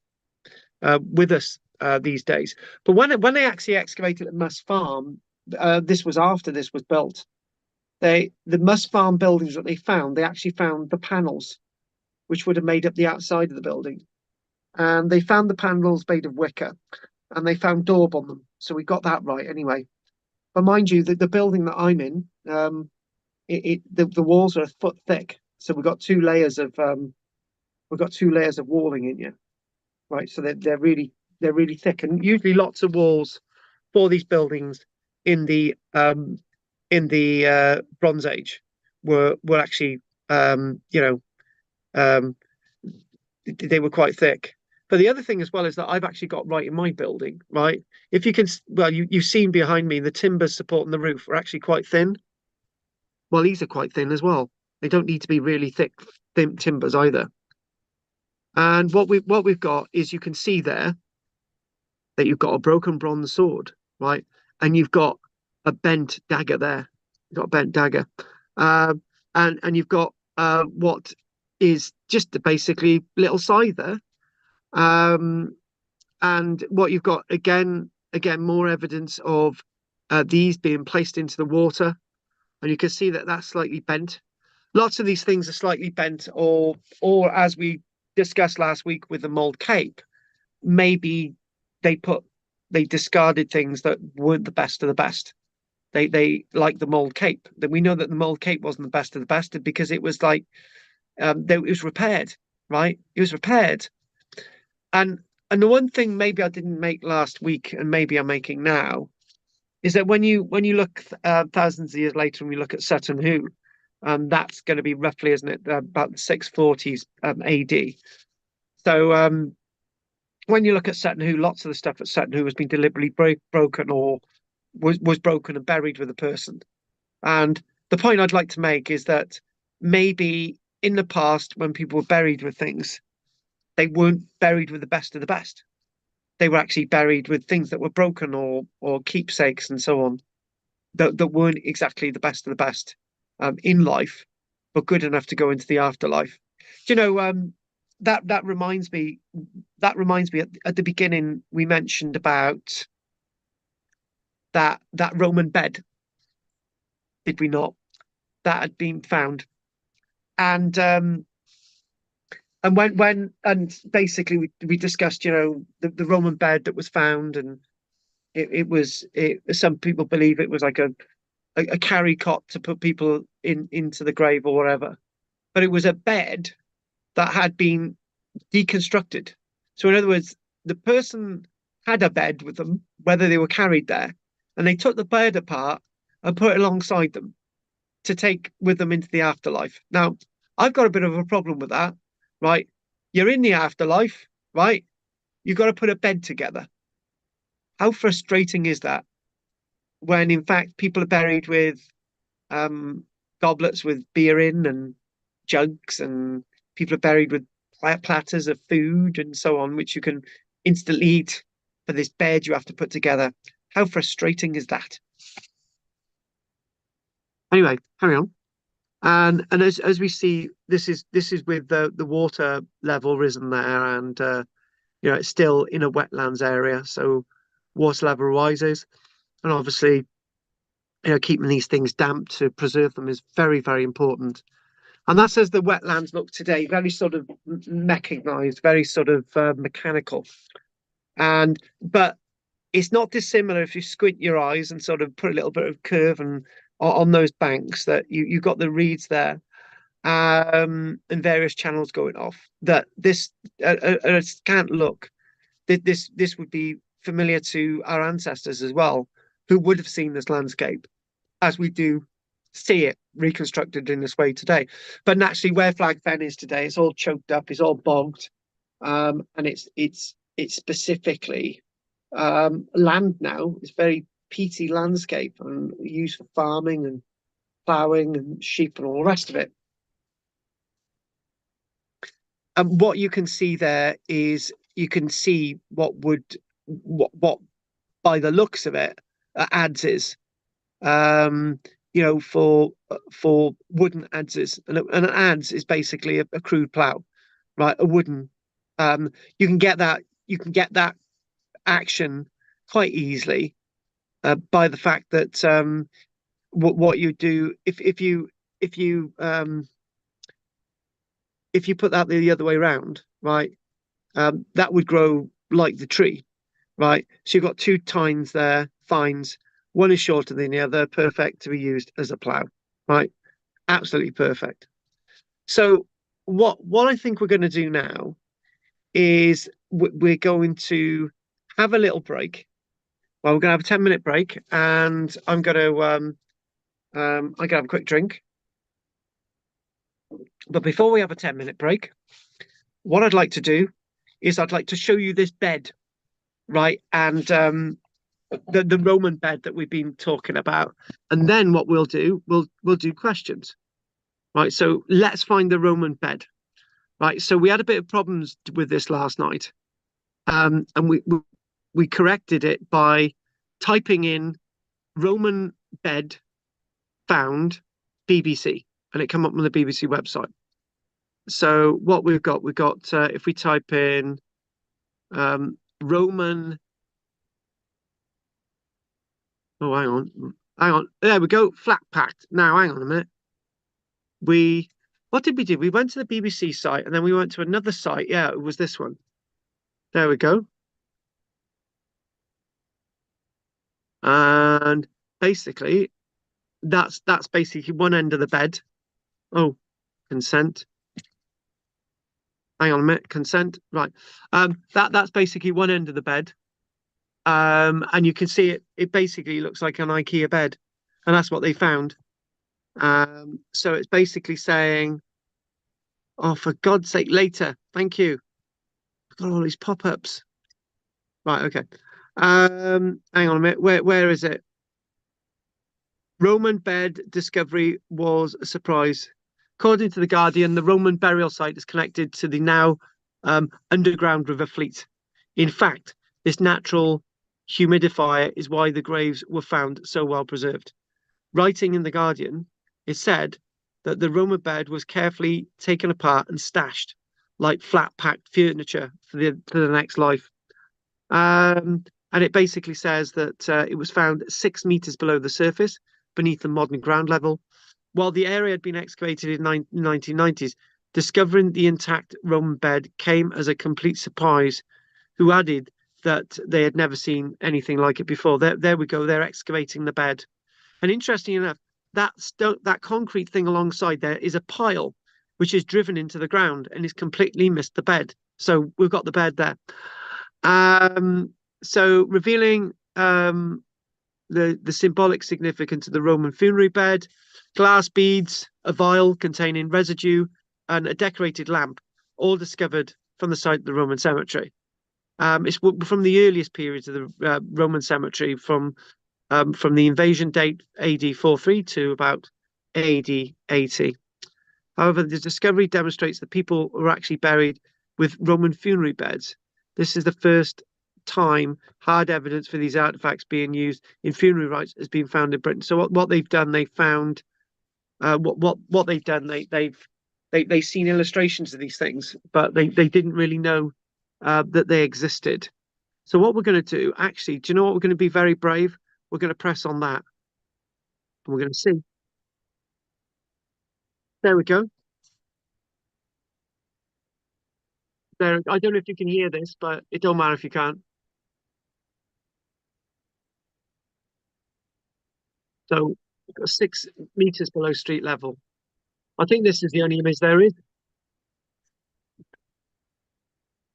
with us these days. But when they actually excavated at Musk Farm, this was after this was built. The Musk Farm buildings that they found, they actually found the panels, which would have made up the outside of the building, and they found the panels made of wicker, and they found daub on them. So we got that right anyway. But mind you, the building that I'm in, the walls are a foot thick, so we've got two layers of walling in here, right? So they're really thick, and usually lots of walls for these buildings in the Bronze Age were actually they were quite thick. But the other thing as well is that I've actually got right in my building, right? If you can, well, you've seen behind me, the timbers supporting the roof are actually quite thin. Well, these are quite thin as well. They don't need to be really thick, thin timbers either. And what we've got is, you can see there that you've got a broken bronze sword, right? And you've got a bent dagger there. You've got a bent dagger. And you've got what is just basically little scythe there. And what you've got again more evidence of these being placed into the water and you can see that that's slightly bent. Lots of these things are slightly bent, or as we discussed last week with the mold cape, maybe they discarded things that weren't the best of the best. They like the mold cape. Then we know that the mold cape wasn't the best of the best because it was like it was repaired, right? It was repaired, and the one thing maybe I didn't make last week, and maybe I'm making now, is that when you look thousands of years later, and we look at Sutton Hoo, that's going to be roughly, isn't it, about the 640s AD. So when you look at Sutton Hoo, lots of the stuff at Sutton Hoo has been deliberately broken, or was broken and buried with a person. And the point I'd like to make is that maybe in the past, when people were buried with things, they weren't buried with the best of the best. They were actually buried with things that were broken, or keepsakes and so on, that weren't exactly the best of the best in life, but good enough to go into the afterlife. Do you know, that reminds me at the beginning we mentioned about that Roman bed, did we not? That had been found. And and basically we discussed, the Roman bed that was found, and some people believe it was like a carry cot to put people into the grave or whatever, but it was a bed that had been deconstructed. So in other words, the person had a bed with them, whether they were carried there, and they took the bed apart and put it alongside them to take with them into the afterlife. Now, I've got a bit of a problem with that, right? You're in the afterlife, right? You've got to put a bed together. How frustrating is that? When in fact people are buried with goblets with beer in, and jugs, and people are buried with platters of food and so on, which you can instantly eat. For this bed you have to put together. How frustrating is that? Anyway, carry on. And as we see, this is with the water level risen there, and it's still in a wetlands area, so water level rises, and obviously, keeping these things damp to preserve them is very, very important. And that's as the wetlands look today, very sort of mechanized, very sort of mechanical. But it's not dissimilar if you squint your eyes and sort of put a little bit of curve on those banks, that you've got the reeds there, and various channels going off. That this a scant look, this would be familiar to our ancestors as well, who would have seen this landscape as we do see it reconstructed in this way today. But naturally, where Flag Fen is today, it's all choked up, it's all bogged, and it's specifically land now. It's very peaty landscape and used for farming and ploughing and sheep and all the rest of it. And what you can see there is, you can see what by the looks of it, adze is. For wooden adzes, and an adze is basically a crude plow, right? A wooden. You can get that action quite easily by the fact that what you do, if you put that the other way around, right? That would grow like the tree, right? So you've got two tines there, fines. One is shorter than the other, perfect to be used as a plough, right? Absolutely perfect. So what I think we're going to do now is we're going to have a little break. Well, we're going to have a 10-minute break, and I'm going to have a quick drink. But before we have a 10-minute break, what I'd like to do is I'd like to show you this bed, right? And the Roman bed that we've been talking about. And then what we'll do, we'll do questions, right? So let's find the Roman bed, right? So we had a bit of problems with this last night, and we corrected it by typing in Roman bed found BBC, and it came up on the BBC website. So what we've got if we type in Roman, oh hang on, Hang on. There we go. Flat packed. Now, hang on a minute. What did we do? We went to the BBC site and then we went to another site. Yeah, it was this one. There we go. And basically, that's basically one end of the bed. Oh, consent. Hang on a minute. Consent. Right. That's basically one end of the bed. And you can see it basically looks like an IKEA bed, and that's what they found. So it's basically saying, oh, for God's sake, later. Thank you. I've got all these pop-ups. Right, okay. Hang on a minute. Where is it? Roman bed discovery was a surprise. According to The Guardian, the Roman burial site is connected to the now underground River Fleet. In fact, this natural humidifier is why the graves were found so well preserved. Writing in The Guardian, it said that the Roman bed was carefully taken apart and stashed like flat packed furniture for the next life. And it basically says that it was found 6 meters below the surface, beneath the modern ground level. While the area had been excavated in the 1990s, discovering the intact Roman bed came as a complete surprise. Who added that they had never seen anything like it before. There we go. They're excavating the bed. And interesting enough, that concrete thing alongside there is a pile which is driven into the ground and is completely missed the bed. So we've got the bed there. So revealing the symbolic significance of the Roman funerary bed, glass beads, a vial containing residue, and a decorated lamp, all discovered from the site of the Roman cemetery. It's from the earliest periods of the Roman cemetery, from the invasion date AD 43 to about AD 80. However, the discovery demonstrates that people were actually buried with Roman funerary beds. This is the first time hard evidence for these artifacts being used in funerary rites has been found in Britain. So what they've done, they found what they've done. They've seen illustrations of these things, but they didn't really know that they existed. So what we're going to do, actually, do you know what we're going to be very brave? We're going to press on that. And we're going to see. There we go. There. I don't know if you can hear this, but it don't matter if you can't. So 6 meters below street level. I think this is the only image there is.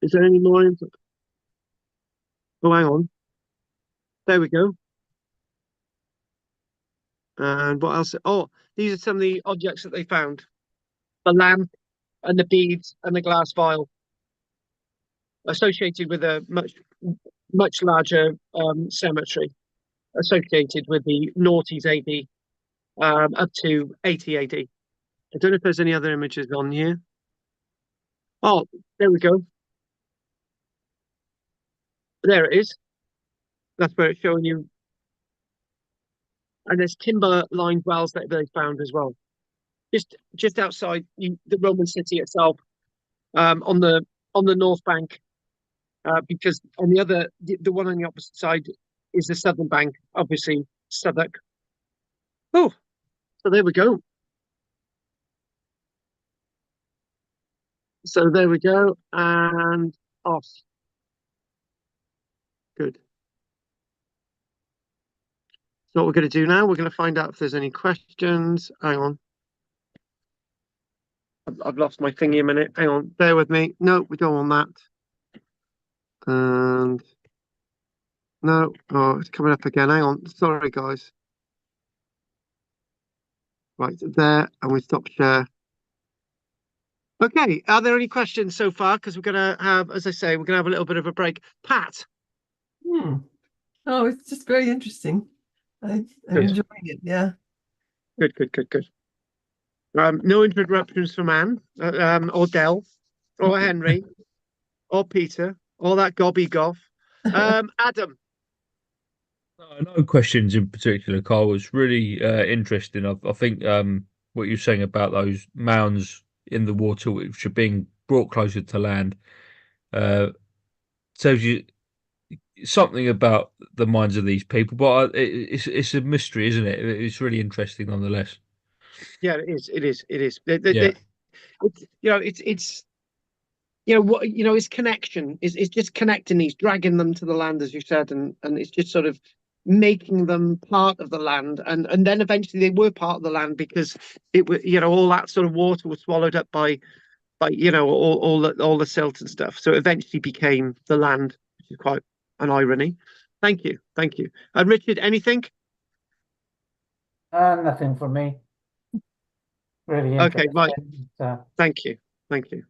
Is there any more? Oh, hang on. There we go. And what else? Oh, these are some of the objects that they found. The lamp and the beads and the glass vial associated with a much larger cemetery associated with the noughties AD up to 80 AD. I don't know if there's any other images on here. Oh, there we go. There it is. That's where it's showing you. And there's timber lined wells that they found as well. Just outside the Roman city itself, on the north bank, because on the one on the opposite side is the southern bank, obviously Southwark. Oh, so there we go. So there we go, and off. Good. So what we're going to do now, we're going to find out if there's any questions. Hang on. I've lost my thingy a minute. Hang on, bear with me. No, we don't want that. And no, oh, it's coming up again. Hang on. Sorry, guys. Right there, and we stop share. Okay, are there any questions so far? Because we're going to have, as I say, we're going to have a little bit of a break. Pat. Oh, it's just very interesting. I'm enjoying it. Yeah. Good. No interruptions from Anne, or Del, or Henry, or Peter, or that gobbledygook. Adam. No questions in particular, Carl. It's really interesting. I think what you're saying about those mounds in the water, which are being brought closer to land, tells you something about the minds of these people. But it's a mystery, isn't it? It's really interesting nonetheless. Yeah, it is. It is. It is. Yeah, It's, it's what it's connection is just connecting these, dragging them to the land, as you said, and it's just sort of making them part of the land, and then eventually they were part of the land because it was all that sort of water was swallowed up by all the silt and stuff. So it eventually became the land, which is quite an irony. Thank you. And Richard, anything? Nothing for me. Really Okay, right. interesting. Thank you. Thank you.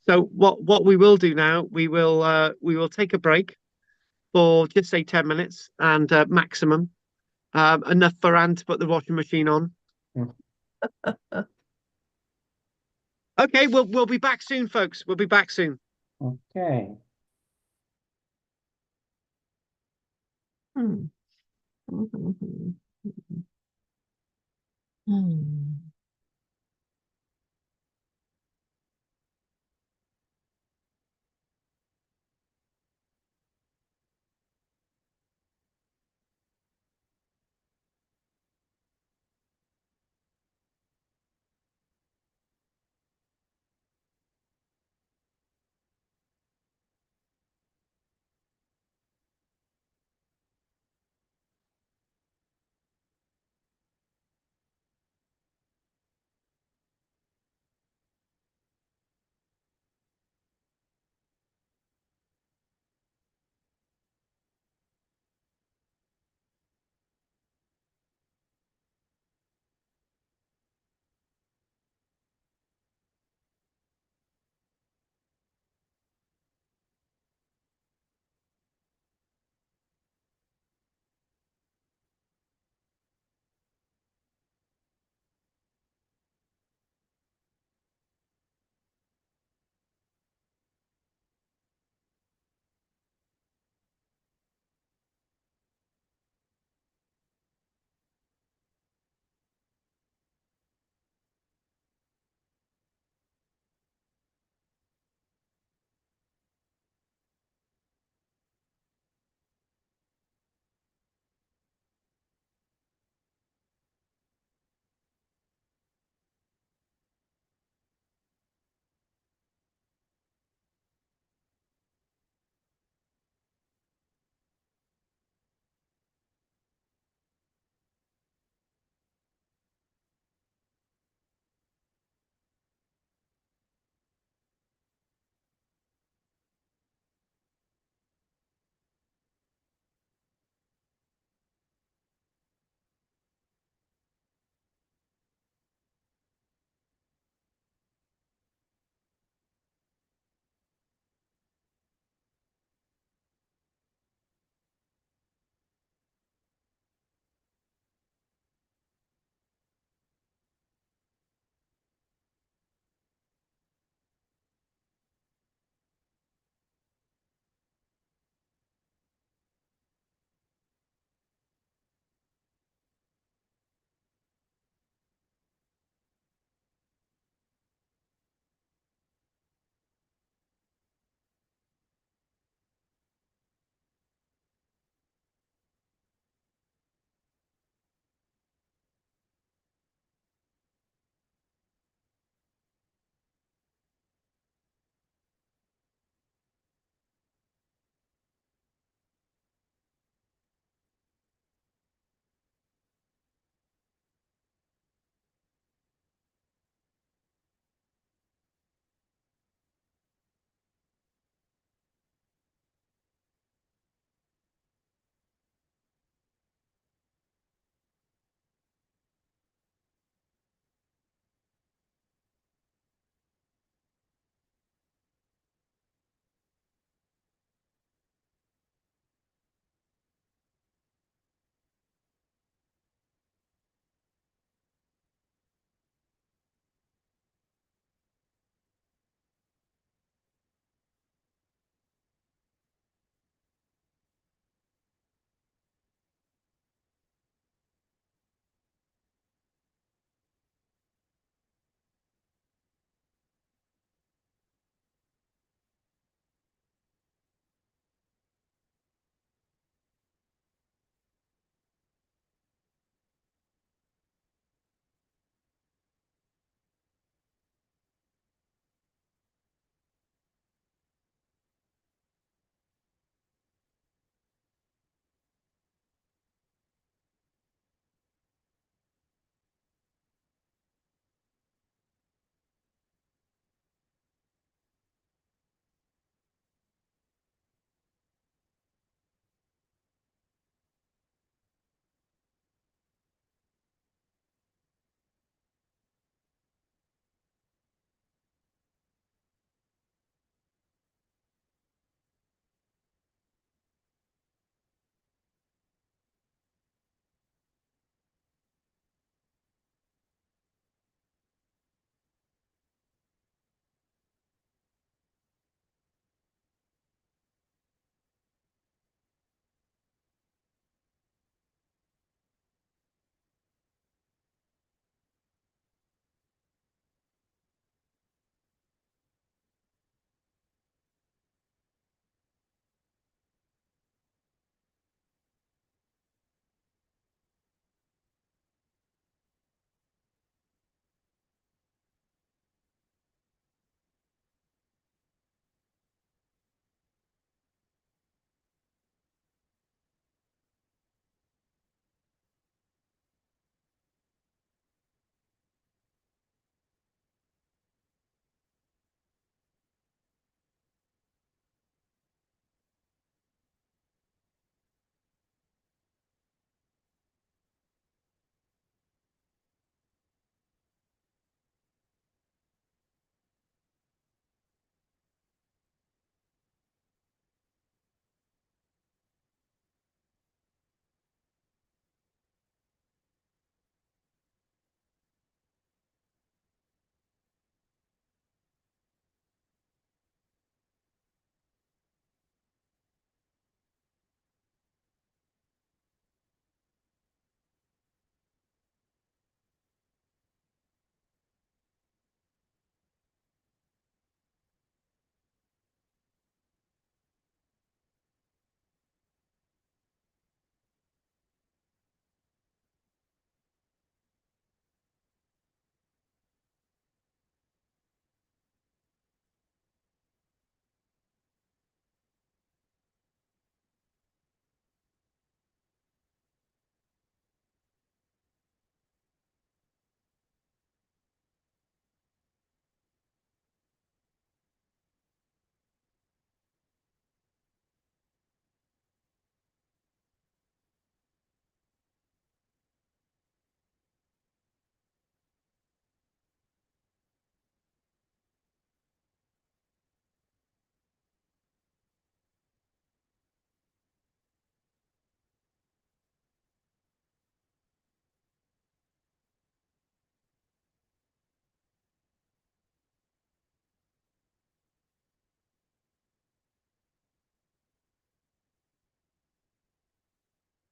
So what we will do now, we will take a break for just say 10 minutes and maximum, enough for Anne to put the washing machine on. Mm. Okay, we'll be back soon, folks. We'll be back soon. Okay. Hmm. Mhm. Hmm.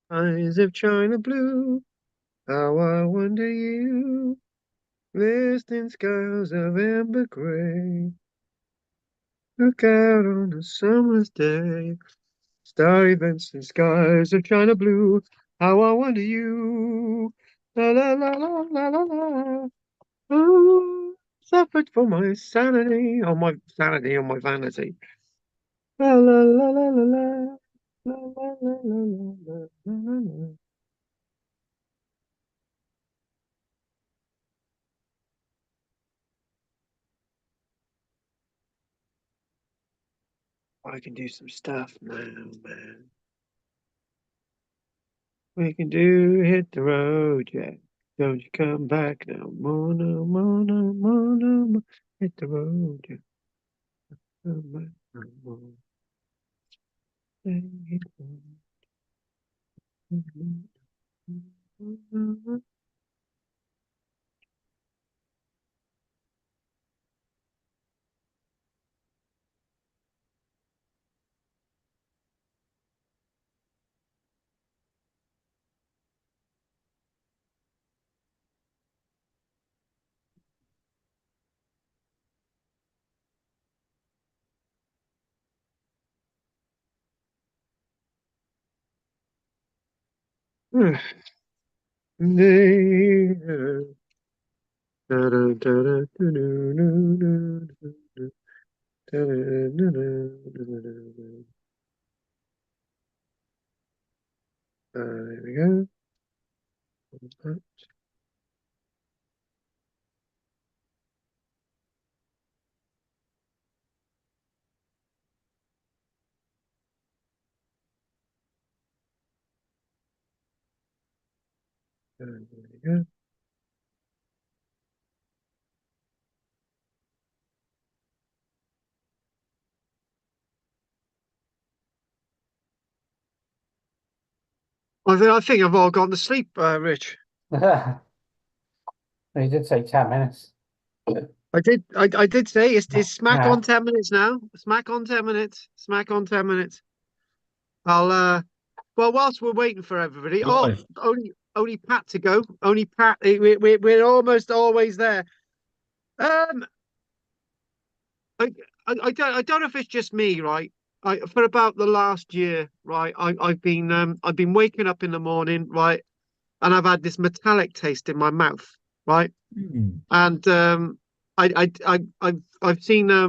Eyes of China blue, how I wonder you. Glistening skies of amber gray. Look out on a summer's day. Starry vents and skies of China blue. How I wonder you. La la la la la la la. Oh, suffered for my sanity, on my vanity. La la la la la la. La la la la la la la la. I can do some stuff now, man. We can do hit the road, Jack. Don't you come back no more, no more, no more, no more. Hit the road, Jack. Come back no more. Hit the road. There we go. There we go. I think I've all gone to sleep, Rich. You did say 10 minutes. I did say it's smack Yeah. on 10 minutes now. Smack on 10 minutes. Smack on 10 minutes. I'll well, whilst we're waiting for everybody, Live. only Pat to go. Only Pat. We're almost always there. Um, I, I don't know if it's just me, right? For about the last year, right? I've been waking up in the morning, right, and I've had this metallic taste in my mouth, right, Mm. and I've seen a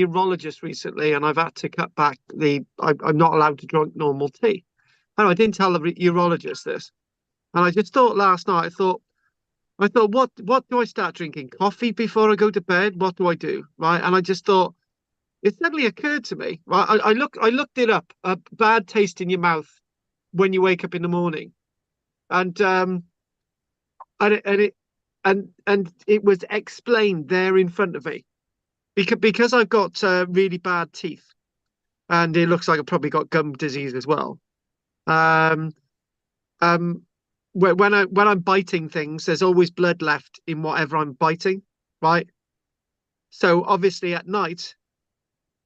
urologist recently, and I've had to cut back I'm not allowed to drink normal tea. And I didn't tell the urologist this. And I just thought last night, I thought, what do I start drinking? Coffee before I go to bed? What do I do? Right. And I just thought, it suddenly occurred to me, right? I looked it up, a bad taste in your mouth when you wake up in the morning. And and it, and it and it was explained there in front of me. Because I've got really bad teeth, and it looks like I've probably got gum disease as well. Um, um, when I'm biting things, there's always blood left in whatever I'm biting, right? So obviously at night,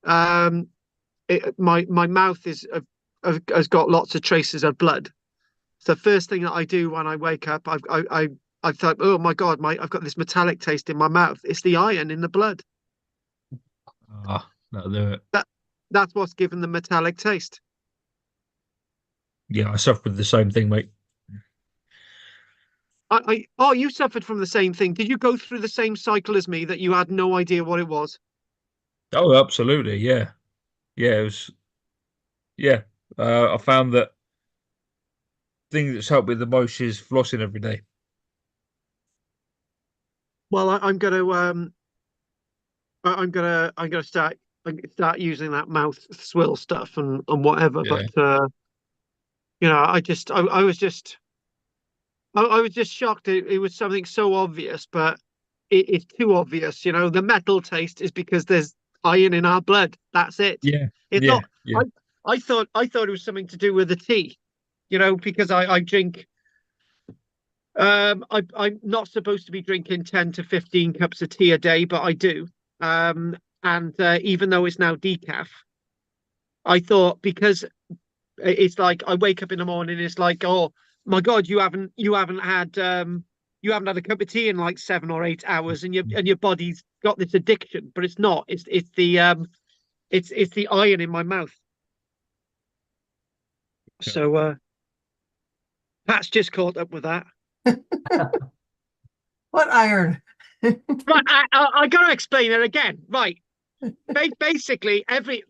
um, my mouth has got lots of traces of blood. So first thing that I do when I wake up, I thought, oh my God, I've got this metallic taste in my mouth. It's the iron in the blood. That'll do it. That's what's given the metallic taste. Yeah, I suffered the same thing, mate. Oh, you suffered from the same thing. Did you go through the same cycle as me that you had no idea what it was? Oh, absolutely. Yeah. Yeah, it was, yeah. I found that thing that's helped me the most is flossing every day. Well, I'm gonna start using that mouth swill stuff and whatever. Yeah. But I was just shocked. It was something so obvious, but it's too obvious. You know, the metal taste is because there's iron in our blood. That's it. Yeah. It's Yeah. not. Yeah. I thought it was something to do with the tea. You know, because I drink. I'm not supposed to be drinking 10 to 15 cups of tea a day, but I do. And even though it's now decaf, I thought because It's like I wake up in the morning, it's like, oh my God, you haven't had a cup of tea in like 7 or 8 hours, and your body's got this addiction, but it's not. It's the iron in my mouth. So Pat's just caught up with that. What iron? Right, I got to explain it again. Right, basically,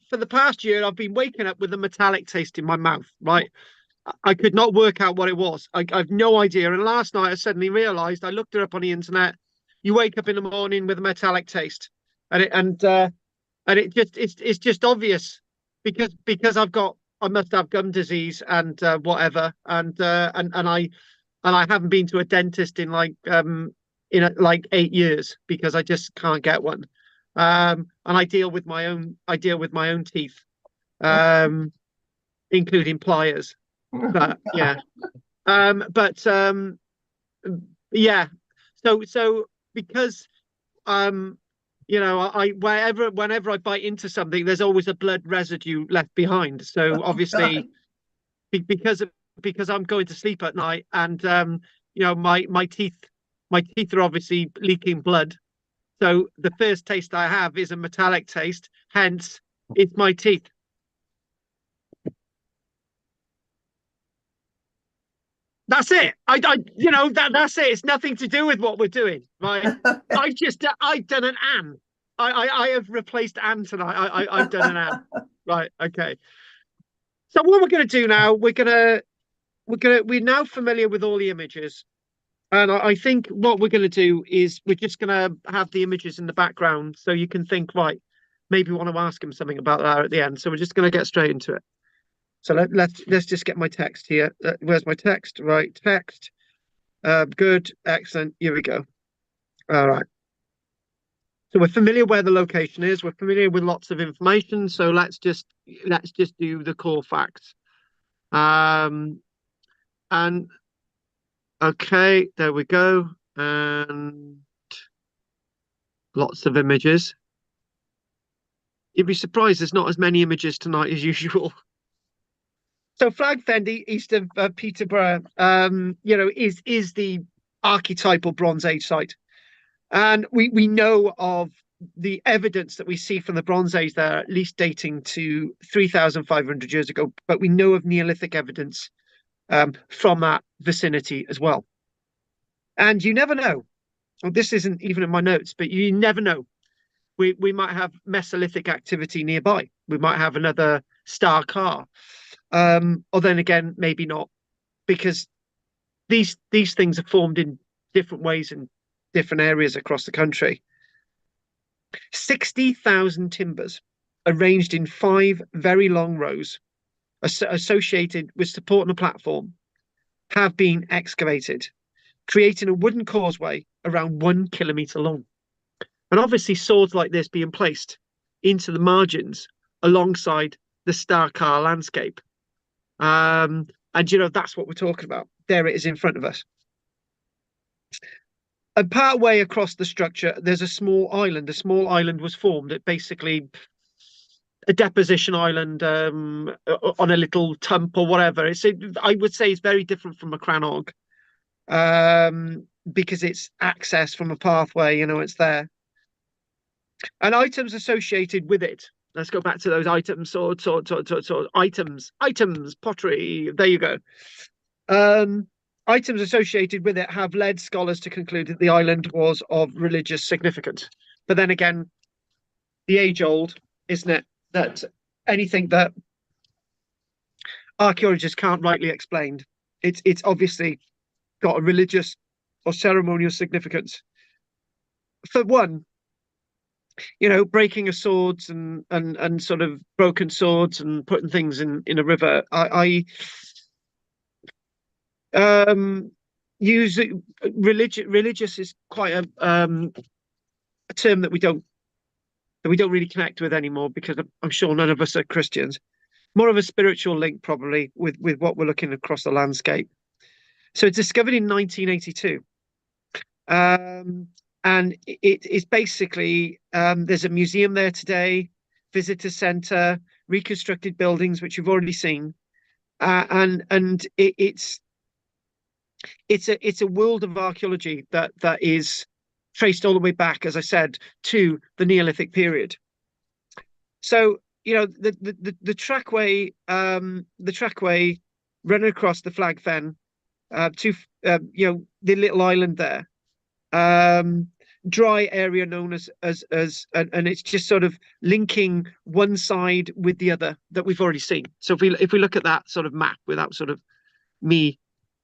for the past year, I've been waking up with a metallic taste in my mouth. Right, I could not work out what it was. I've no idea. And last night, I suddenly realised. I looked it up on the internet. You wake up in the morning with a metallic taste, and it's just obvious because I must have gum disease and whatever, and I haven't been to a dentist in like 8 years because I just can't get one. And I deal with my own teeth, including pliers. But yeah, but yeah. So because whenever I bite into something, there's always a blood residue left behind. So obviously, because I'm going to sleep at night, and my teeth are obviously leaking blood. So the first taste I have is a metallic taste. Hence, it's my teeth. That's it. That's it. It's nothing to do with what we're doing, right? I've done an Anne. I have replaced Anne tonight. I've done an Anne. Right. Okay. So what we're going to do now, we're now familiar with all the images, and I think what we're going to do is we're just going to have the images in the background, so you can think, right, maybe we want to ask him something about that at the end. So we're just going to get straight into it. So let's just get my text here. Where's my text? Right, text. Good, excellent. Here we go. All right. So we're familiar where the location is. We're familiar with lots of information. So let's just do the core facts. And okay, there we go. And lots of images. You'd be surprised there's not as many images tonight as usual. So Flag Fen, east of Peterborough, is the archetypal Bronze Age site, and we know of the evidence that we see from the Bronze Age there, at least dating to 3,500 years ago. But we know of Neolithic evidence from that vicinity as well. And you never know. Well, this isn't even in my notes, but you never know. We might have Mesolithic activity nearby. We might have another star car. Or then again, maybe not, because these things are formed in different ways in different areas across the country. 60,000 timbers arranged in 5 very long rows associated with support on a platform have been excavated, creating a wooden causeway around 1 kilometre long. And obviously swords like this being placed into the margins alongside the star car landscape. And that's what we're talking about. There it is in front of us. And part way across the structure, there's a small island. A small island was formed at basically a deposition island on a little tump or whatever. I would say it's very different from a crannog, because it's access from a pathway. It's there. And items associated with it. Let's go back to those items. Items, pottery. There you go. Items associated with it have led scholars to conclude that the island was of religious significance. But then again, the age old, isn't it, that anything that archaeologists can't rightly explain, it's obviously got a religious or ceremonial significance. For one, breaking of swords and sort of broken swords and putting things in a river. I use religious is quite a term that we don't really connect with anymore, because I'm sure none of us are Christians. More of a spiritual link probably with what we're looking across the landscape. So it's discovered in 1982. And it is basically, there's a museum there today, visitor centre, reconstructed buildings, which you've already seen. and it's a world of archaeology that is traced all the way back, as I said, to the Neolithic period. So the trackway running across the Flag Fen to the little island there, dry area known as and it's just sort of linking one side with the other that we've already seen. So if we look at that sort of map without sort of me,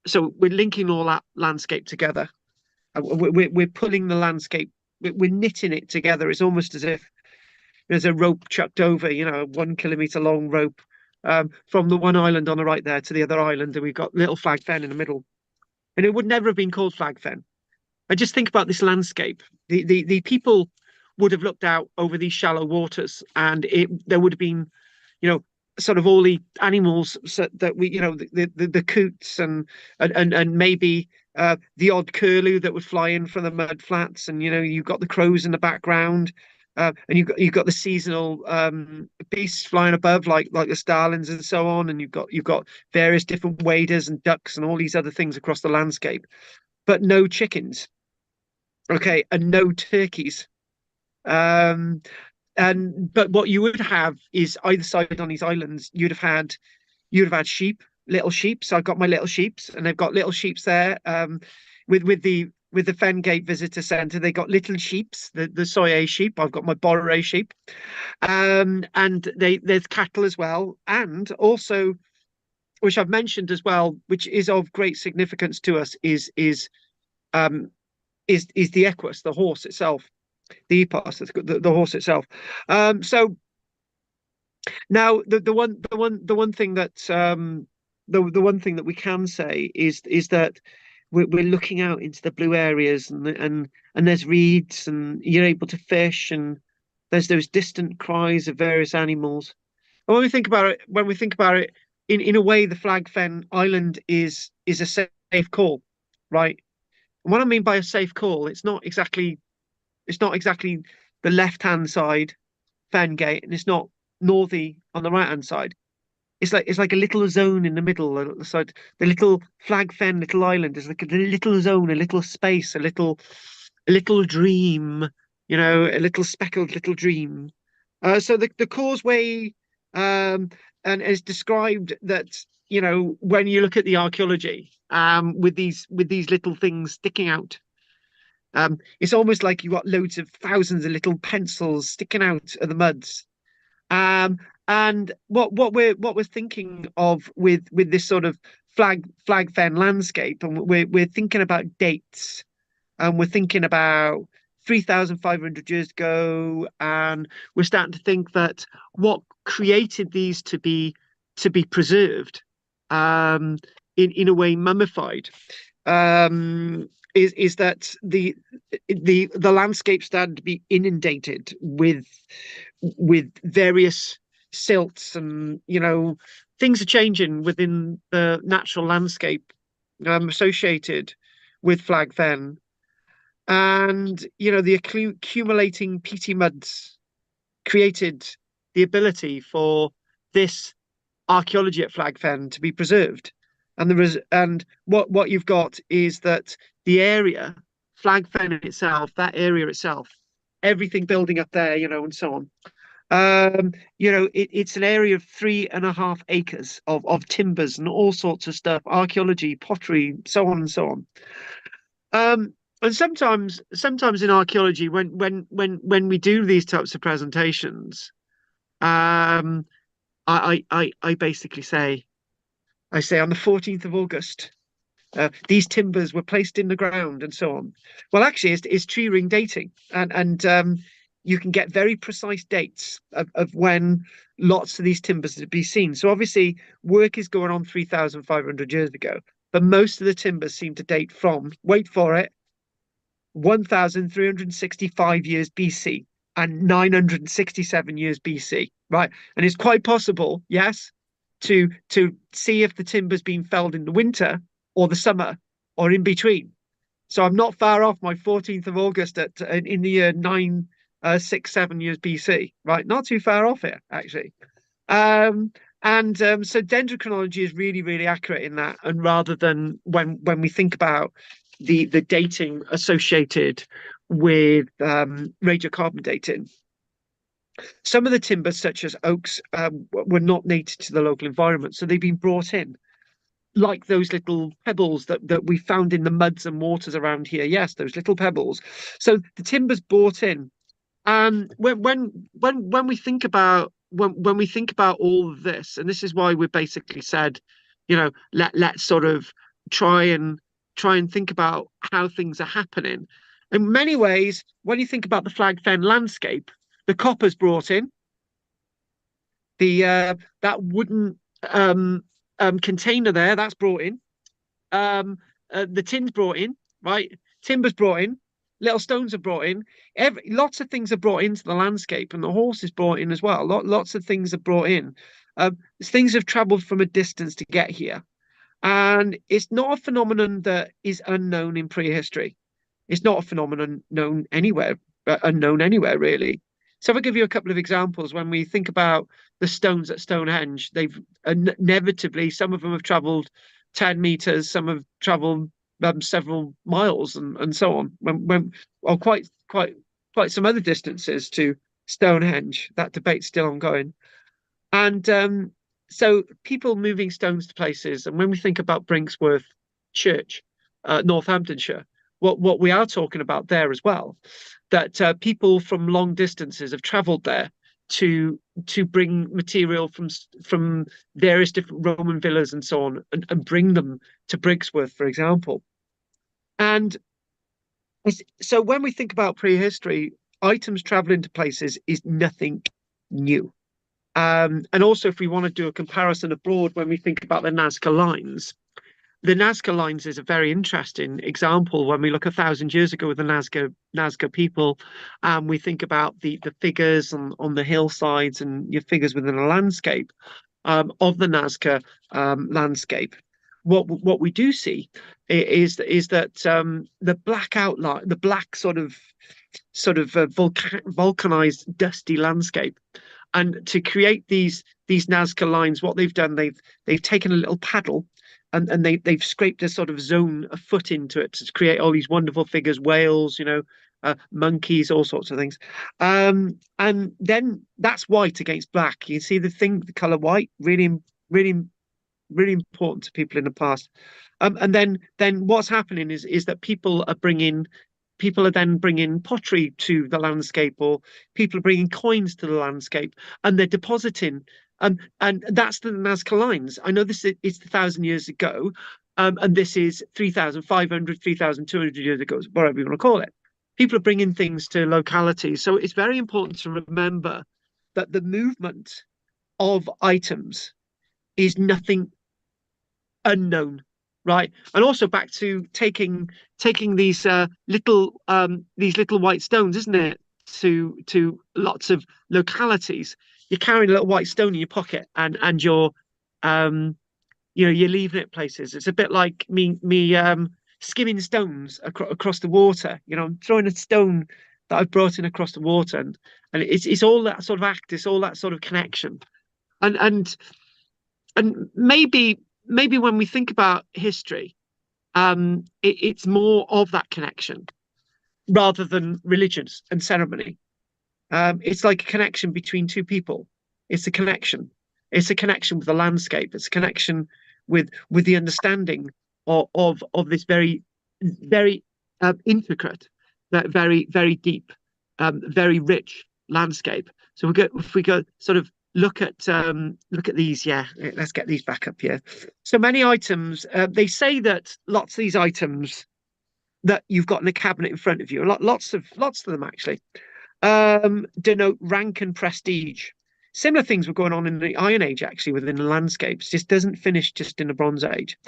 so we're linking all that landscape together. We're pulling the landscape, we're knitting it together. It's almost as if there's a rope chucked over, 1 kilometer long rope, from the one island on the right there to the other island, and we've got little Flag Fen in the middle. And it would never have been called Flag Fen. I just think about this landscape. The people would have looked out over these shallow waters, and there would have been, sort of all the animals that we, the coots and maybe the odd curlew that would fly in from the mud flats, and you've got the crows in the background, and you've got the seasonal beasts flying above, like the starlings and so on, and you've got various different waders and ducks and all these other things across the landscape, but no chickens, okay, and no turkeys. But what you would have is either side on these islands, you'd have had little sheep. So I've got my little sheeps, and they've got little sheeps there. With the Fengate Visitor Centre, they got little sheeps, the Soye sheep. I've got my Boré sheep, and there's cattle as well, and also, which I've mentioned as well, which is of great significance to us, is the equus, the horse itself, the epos, the horse itself. So now the one thing that the one thing that we can say is that we're looking out into the blue areas, and there's reeds, and you're able to fish, and there's those distant cries of various animals. And when we think about it, in a way, the Flag Fen Island is a safe call, right? And what I mean by a safe call, it's not exactly the left-hand side Fengate, and it's not northy on the right-hand side. It's like a little zone in the middle. So the little Flag Fen little island is like a little zone, a little space, a little dream, a little speckled little dream. So the causeway, and is described that, when you look at the archaeology, with these little things sticking out. It's almost like you've got loads of thousands of little pencils sticking out of the muds. And what we're thinking of with this sort of Flag Fen landscape, and we're thinking about dates, and we're thinking about 3,500 years ago, and we're starting to think that what created these to be preserved, in a way mummified, is that the landscape started to be inundated with various silts, and things are changing within the natural landscape, associated with Flag Fen, and the accumulating peaty muds created the ability for this archaeology at Flag Fen to be preserved. And what you've got is that the area, Flag Fen itself, that area itself, everything building up there, and so on. It's an area of 3.5 acres of timbers and all sorts of stuff, archaeology, pottery, so on and so on. And sometimes in archaeology, when we do these types of presentations, I basically say, on the 14th of August, these timbers were placed in the ground, and so on. Well, actually, it's tree ring dating, and you can get very precise dates of when lots of these timbers to be seen. So obviously, work is going on 3,500 years ago, but most of the timbers seem to date from, wait for it, 1,365 years BC and 967 years BC, right? And it's quite possible, yes, to see if the timber's been felled in the winter or the summer or in between. So I'm not far off my 14th of August in the year 967 years BC, right? Not too far off here, actually. And so dendrochronology is really, really accurate in that. And rather than when we think about the dating associated with radiocarbon dating, some of the timbers, such as oaks, were not native to the local environment, so they've been brought in, like those little pebbles that we found in the muds and waters around here. Yes, those little pebbles. So the timbers brought in. And when we think about when we think about all of this, and this is why we basically said, let's sort of try and think about how things are happening. In many ways, when you think about the flag fen landscape, the copper's brought in, the that wooden container there, that's brought in. The tin's brought in, right? Timber's brought in, little stones are brought in. Lots of things are brought into the landscape, and the horse is brought in as well. Lots of things are brought in. Things have travelled from a distance to get here, and it's not a phenomenon that is unknown in prehistory. It's not a phenomenon unknown anywhere really. So if I give you a couple of examples, when we think about the stones at Stonehenge, they've inevitably, some of them have travelled 10 meters, some have travelled several miles, and so on. Or quite some other distances to Stonehenge. That debate's still ongoing. And so people moving stones to places, and when we think about Brinksworth Church, Northamptonshire, what we are talking about there as well, that people from long distances have travelled there to bring material from various different Roman villas and so on, and bring them to Brinksworth, for example. And so when we think about prehistory, items traveling to places is nothing new. And also, if we want to do a comparison abroad, when we think about the Nazca lines, the Nazca lines is a very interesting example. When we look 1,000 years ago with the Nazca people, we think about the figures on the hillsides and your figures within a landscape of the Nazca landscape. What we do see is that the black outline, the black sort of vulcanized, dusty landscape. And to create these Nazca lines, what they've done, they've taken a little paddle, and they've scraped a sort of zone, a foot into it, to create all these wonderful figures, whales, monkeys, all sorts of things. And then that's white against black. You see the color white, really, really, really important to people in the past. And then what's happening is that people are then bringing pottery to the landscape, or people are bringing coins to the landscape, and they're depositing. And that's the Nazca lines. I know it's 1,000 years ago, and this is 3,500, 3,200 years ago, whatever you want to call it. People are bringing things to localities. So it's very important to remember that the movement of items is nothing unknown, right? And also back to taking these little white stones, isn't it, to lots of localities. You're carrying a little white stone in your pocket, and you're you're leaving it places. It's a bit like me skimming stones across the water. I'm throwing a stone that I've brought in across the water, and it's all that sort of act, it's all that sort of connection. And maybe when we think about history, it's more of that connection rather than religions and ceremony. It's like a connection between two people. It's a connection. It's a connection with the landscape. It's a connection with the understanding of this very, very intricate, very, very deep, very rich landscape. So if we go sort of look at these, yeah, let's get these back up here. So many items, they say that lots of these items that you've got in a cabinet in front of you, lots of them actually, denote rank and prestige. Similar things were going on in the Iron Age, actually, within the landscapes. This doesn't finish just in the Bronze Age.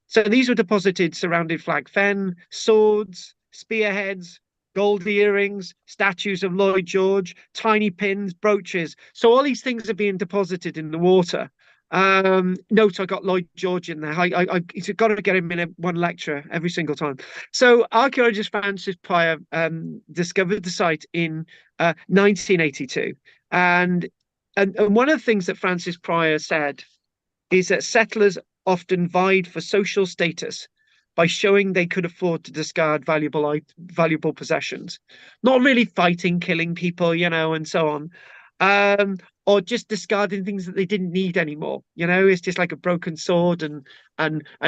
So these were deposited surrounding flag fen, swords, spearheads, gold earrings, statues of Lloyd George, tiny pins, brooches. So all these things are being deposited in the water. Note, I got Lloyd George in there. I've got to get him in one lecture every single time. So archaeologist Francis Pryor discovered the site in 1982, and and one of the things that Francis Pryor said is that settlers often vied for social status by showing they could afford to discard valuable possessions, not really fighting, killing people, and so on, um, or just discarding things that they didn't need anymore. It's just like a broken sword and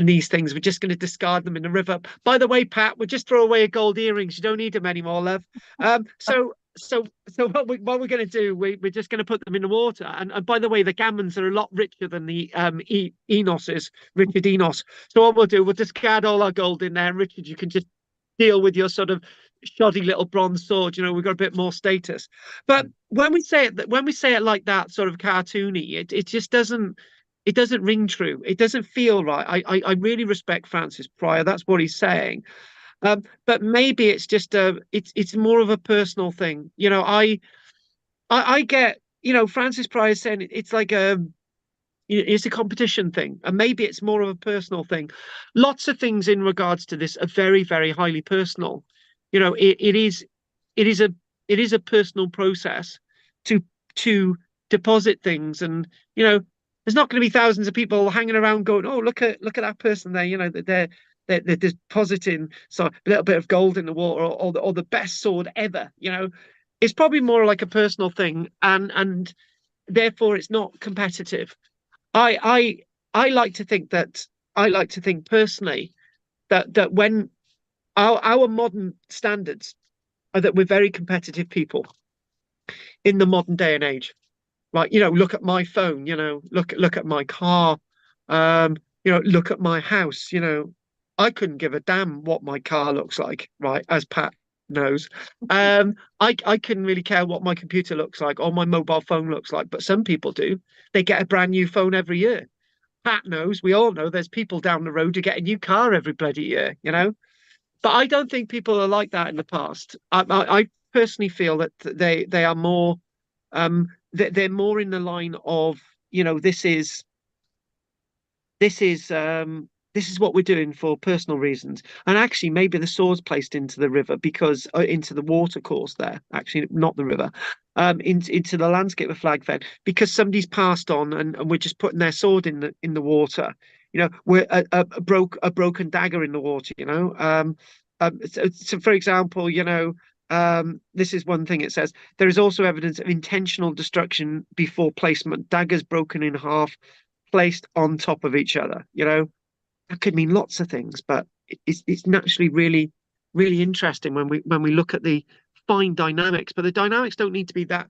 these things. We're just going to discard them in the river. By the way, Pat, we'll just throw away your gold earrings. You don't need them anymore, love. So what we're going to do, we're just going to put them in the water. And by the way, the gammons are a lot richer than the Richard Enos. So what we'll do, we'll discard all our gold in there, and Richard, you can just deal with your sort of shoddy little bronze sword. We've got a bit more status. But when we say it like that, sort of cartoony, it just doesn't ring true. It doesn't feel right. I really respect Francis Pryor. That's what he's saying. But maybe it's just it's more of a personal thing. I get, Francis Pryor saying it's like it's a competition thing, and maybe it's more of a personal thing. Lots of things in regards to this are very, very highly personal. It is a personal process to deposit things, and there's not going to be thousands of people hanging around going, oh, look at that person there, they're depositing a little bit of gold in the water, or the best sword ever. It's probably more like a personal thing, and therefore it's not competitive. I like to think personally that when our modern standards are that we're very competitive people in the modern day and age. Like, look at my phone, look at my car, look at my house. I couldn't give a damn what my car looks like, right? As Pat knows. I couldn't really care what my computer looks like or my mobile phone looks like, but some people do. They get a brand new phone every year. Pat knows, we all know there's people down the road who get a new car every bloody year, But I don't think people are like that in the past. I personally feel that they are more they're more in the line of, this is what we're doing for personal reasons. And actually, maybe the sword's placed into the river because into the water course there, actually not the river, into the landscape of Flag Fen, because somebody's passed on, and we're just putting their sword in the water. We're a broken dagger in the water. So for example, this is one thing it says. There is also evidence of intentional destruction before placement. Daggers broken in half, placed on top of each other. That could mean lots of things, but it's naturally really, really interesting when we look at the fine dynamics. But the dynamics don't need to be that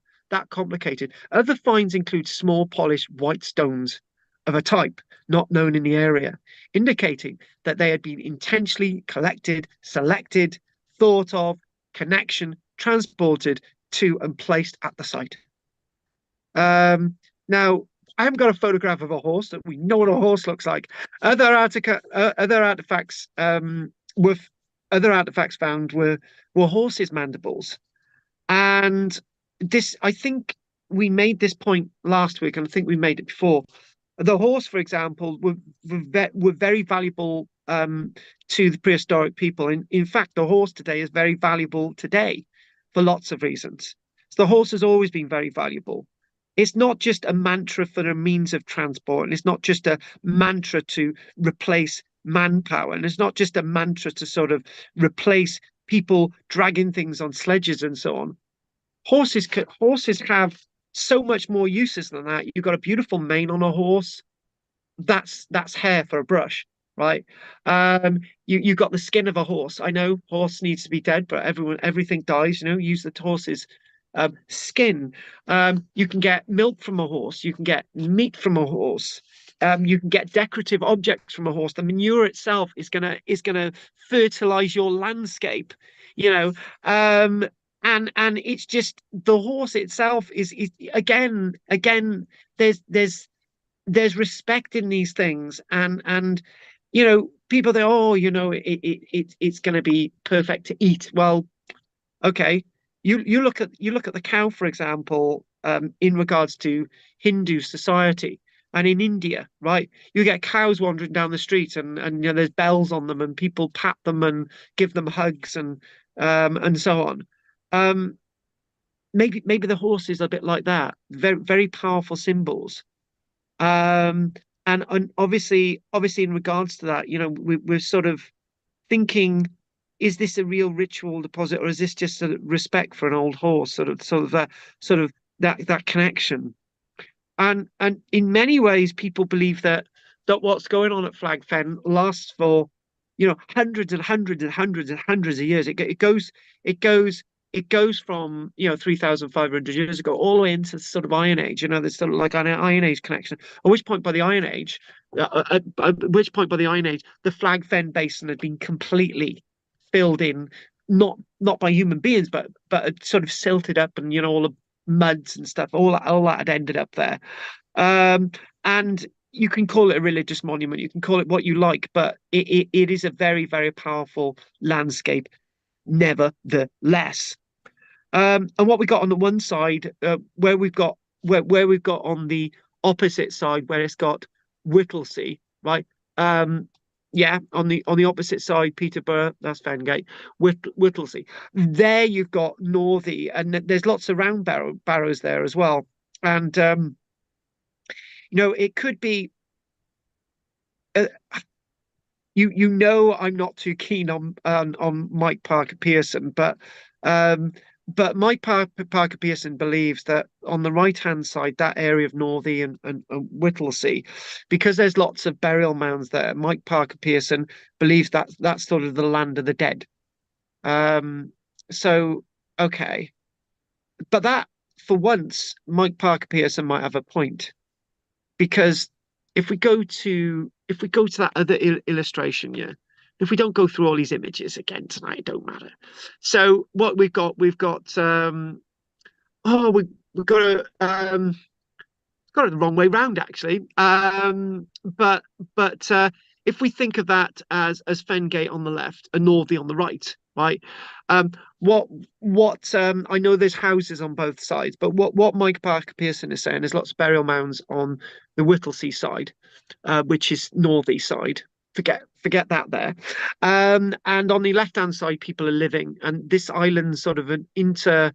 complicated. Other finds include small polished white stones of a type not known in the area, indicating that they had been intentionally collected, selected, thought of, connection, transported to, and placed at the site. Now, I haven't got a photograph of a horse, that we know what a horse looks like. Other artifacts found were horses' mandibles, and this, I think we made this point last week, and I think we made it before. The horse, for example, were very valuable to the prehistoric people. In fact, the horse today is very valuable today for lots of reasons. So the horse has always been very valuable. It's not just a mantra for a means of transport, and it's not just a mantra to replace manpower, and it's not just a mantra to sort of replace people dragging things on sledges and so on. Horses have so much more uses than that. You've got a beautiful mane on a horse. That's hair for a brush, right? You got the skin of a horse. I know horse needs to be dead, but everything dies. Use the horse's skin. You can get milk from a horse. You can get meat from a horse. You can get decorative objects from a horse. The manure itself is gonna fertilize your landscape. And it's just, the horse itself is again there's respect in these things, and people think, oh, it's going to be perfect to eat. Well, okay, you look at the cow, for example, in regards to Hindu society. And in India, right, you get cows wandering down the street, and there's bells on them, and people pat them and give them hugs, and so on. maybe the horse is a bit like that. Very very powerful symbols. Um, and obviously in regards to that, we're sort of thinking, is this a real ritual deposit, or is this just a respect for an old horse? Sort of that connection. And in many ways, people believe that what's going on at Flag Fen lasts for, hundreds and hundreds and hundreds and hundreds of years. It goes it goes from 3,500 years ago all the way into sort of Iron Age. There's sort of like an Iron Age connection. At which point by the Iron Age, the Flag Fen Basin had been completely filled in, not by human beings, but sort of silted up, and all the muds and stuff, all that had ended up there. And you can call it a religious monument, you can call it what you like, but it is a very, very powerful landscape, nevertheless. And what we got on the one side, where we've got on the opposite side, where it's got Whittlesea, right? Yeah, on the opposite side, Peterborough, that's Fengate, Whittlesea. There you've got Northey, and there's lots of round barrows there as well. And it could be. I'm not too keen on Mike Parker Pearson, but Mike Parker Pearson believes that on the right hand side, that area of Northey and Whittlesea, because there's lots of burial mounds there, Mike Parker Pearson believes that that's sort of the land of the dead. So okay, but that, for once, Mike Parker Pearson might have a point, because if we go to that other illustration, yeah, if we don't go through all these images again tonight, it don't matter. So what we've got we've got got it the wrong way round, actually. But if we think of that as Fengate on the left and Northey on the right, right? What I know there's houses on both sides, but what Mike Parker Pearson is saying is lots of burial mounds on the Whittlesea side, which is Northey side. Forget that there. And on the left hand side, people are living, and this island's sort of an interface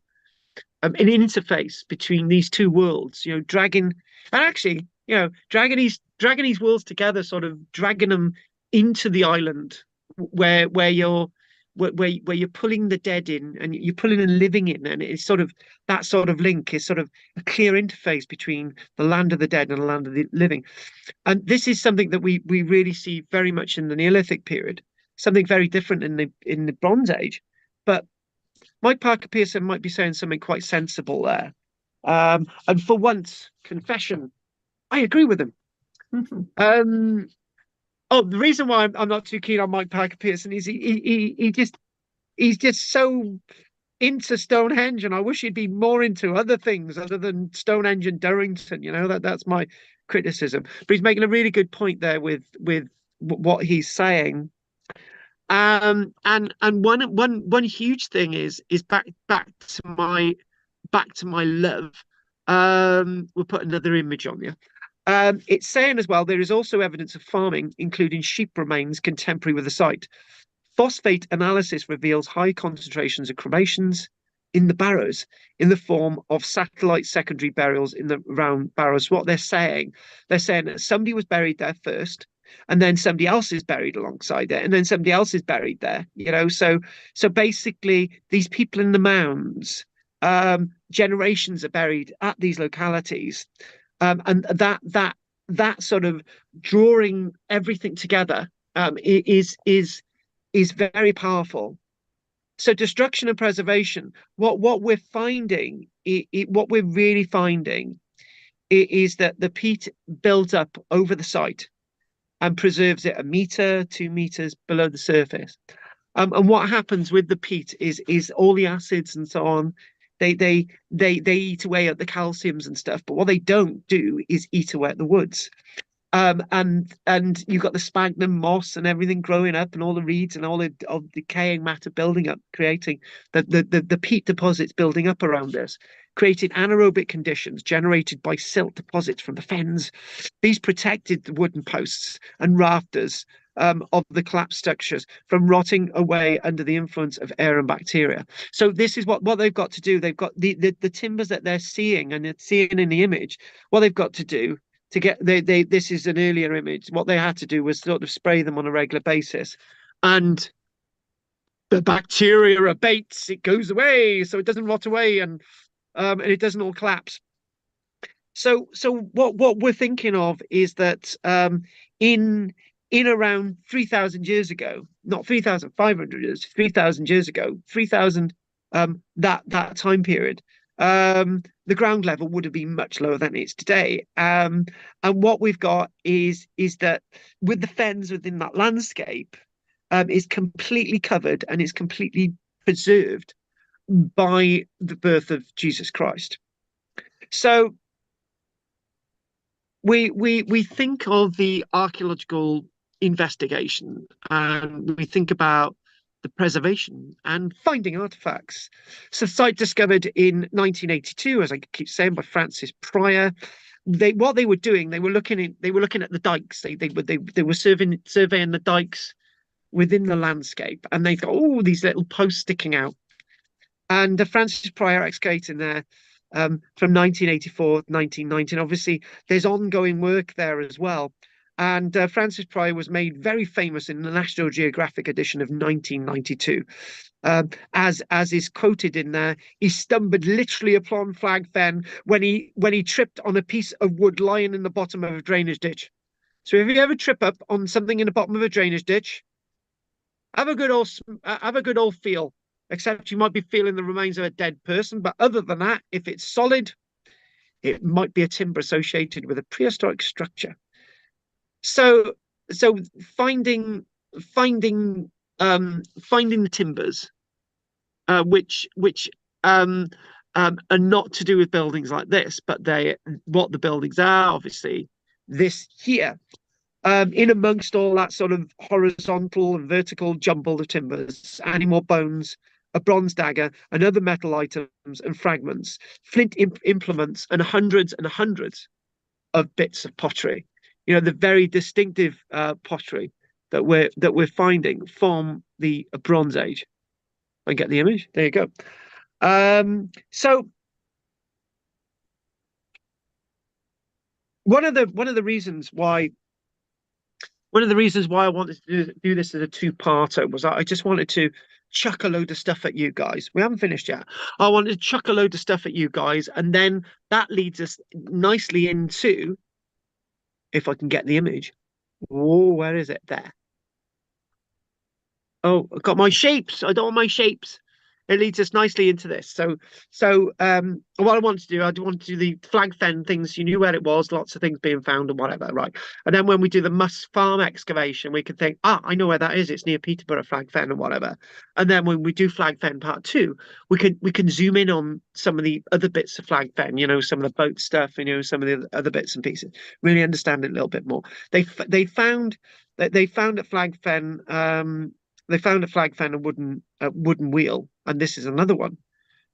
between these two worlds, dragging these worlds together, sort of dragging them into the island where you're pulling the dead in, and you're pulling and living in, and it's sort of that sort of link is sort of a clear interface between the land of the dead and the land of the living. And this is something that we really see very much in the Neolithic period, something very different in the Bronze Age. But Mike Parker Pearson might be saying something quite sensible there. And for once, confession, I agree with him. Oh, the reason why I'm not too keen on Mike Parker Pearson is he's just so into Stonehenge, and I wish he'd be more into other things other than Stonehenge and Durrington. That's my criticism. But he's making a really good point there with what he's saying. And one huge thing is back to my love. We'll put another image on you. It's saying as well, there is also evidence of farming, including sheep remains contemporary with the site. Phosphate analysis reveals high concentrations of cremations in the barrows in the form of satellite secondary burials in the round barrows. What they're saying that somebody was buried there first, and then somebody else is buried alongside it, and then somebody else is buried there. So basically, these people in the mounds, generations are buried at these localities. And that sort of drawing everything together is very powerful. So destruction and preservation. What we're finding, what we're really finding, is that the peat builds up over the site and preserves it 1 meter, 2 meters below the surface. And what happens with the peat is all the acids and so on. They eat away at the calciums and stuff, but what they don't do is eat away at the woods. And you've got the sphagnum moss and everything growing up, and all the reeds and all the decaying matter building up, creating the peat deposits building up around us, creating anaerobic conditions generated by silt deposits from the fens. These protected the wooden posts and rafters of the collapsed structures from rotting away under the influence of air and bacteria. So this is what they've got to do. They've got the timbers that they're seeing and it's seeing in the image. What they've got to do to get this is an earlier image. What they had to do was sort of spray them on a regular basis, and the bacteria abates. It goes away, so it doesn't rot away, and it doesn't all collapse. So what we're thinking of is that in around 3,000 years ago, not 3,500 years, 3,000 years ago, 3,000 that time period, the ground level would have been much lower than it is today. And what we've got is that with the fens within that landscape, is completely covered and is completely preserved by the birth of Jesus Christ. So we think of the archaeological investigation and we think about the preservation and finding artifacts. So site discovered in 1982, as I keep saying, by Francis Pryor. What they were doing, they were looking at the dikes. They were surveying the dikes within the landscape, and they've got all these little posts sticking out. And Francis Pryor excavating there from 1984 to 1919. Obviously, there's ongoing work there as well. And Francis Pryor was made very famous in the National Geographic edition of 1992. As is quoted in there, he stumbled literally upon Flag Fen when he tripped on a piece of wood lying in the bottom of a drainage ditch. So if you ever trip up on something in the bottom of a drainage ditch, have a good old feel. Except you might be feeling the remains of a dead person. But other than that, if it's solid, it might be a timber associated with a prehistoric structure. So finding the timbers, which are not to do with buildings like this, but what the buildings are, obviously, this here. In amongst all that sort of horizontal and vertical jumble of timbers, animal bones, a bronze dagger, and other metal items and fragments, flint implements, and hundreds of bits of pottery. You know, the very distinctive pottery that we're finding from the Bronze Age. I get the image. There you go. So one of the reasons why I wanted to do this as a two-parter was I just wanted to chuck a load of stuff at you guys. We haven't finished yet. I wanted to chuck a load of stuff at you guys, and then that leads us nicely into, if I can get the image. Oh, where is it? There. Oh, I've got my shapes. I don't want my shapes. It leads us nicely into this. So what I wanted to do, I wanted to do the Flag Fen things. You knew where it was, lots of things being found and whatever, right? And then when we do the Muss Farm excavation, we could think, I know where that is. It's near Peterborough Flag Fen and whatever. And then when we do Flag Fen Part 2, we can zoom in on some of the other bits of Flag Fen, you know, some of the boat stuff, and, you know, some of the other bits and pieces. Really understand it a little bit more. They found at Flag Fen. They found a Flag Fen, a wooden wheel, and this is another one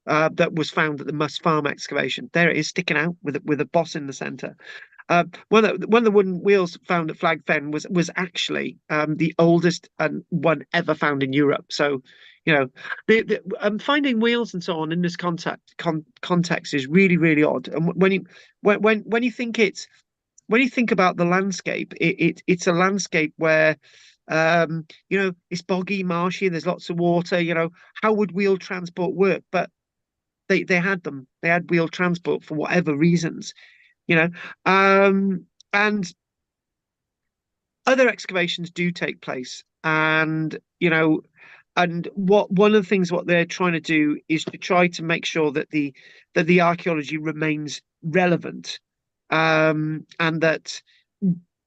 that was found at the Muss Farm excavation. There it is, sticking out with a boss in the centre. One of the wooden wheels found at Flag Fen was actually the oldest one ever found in Europe. So, you know, finding wheels and so on in this context is really, really odd. And when you think about the landscape, it's a landscape where you know, it's boggy, marshy, there's lots of water. You know, how would wheel transport work? But they had them. They had wheel transport for whatever reasons, you know. And other excavations do take place, and, you know, and one of the things what they're trying to do is to try to make sure that the archaeology remains relevant, and that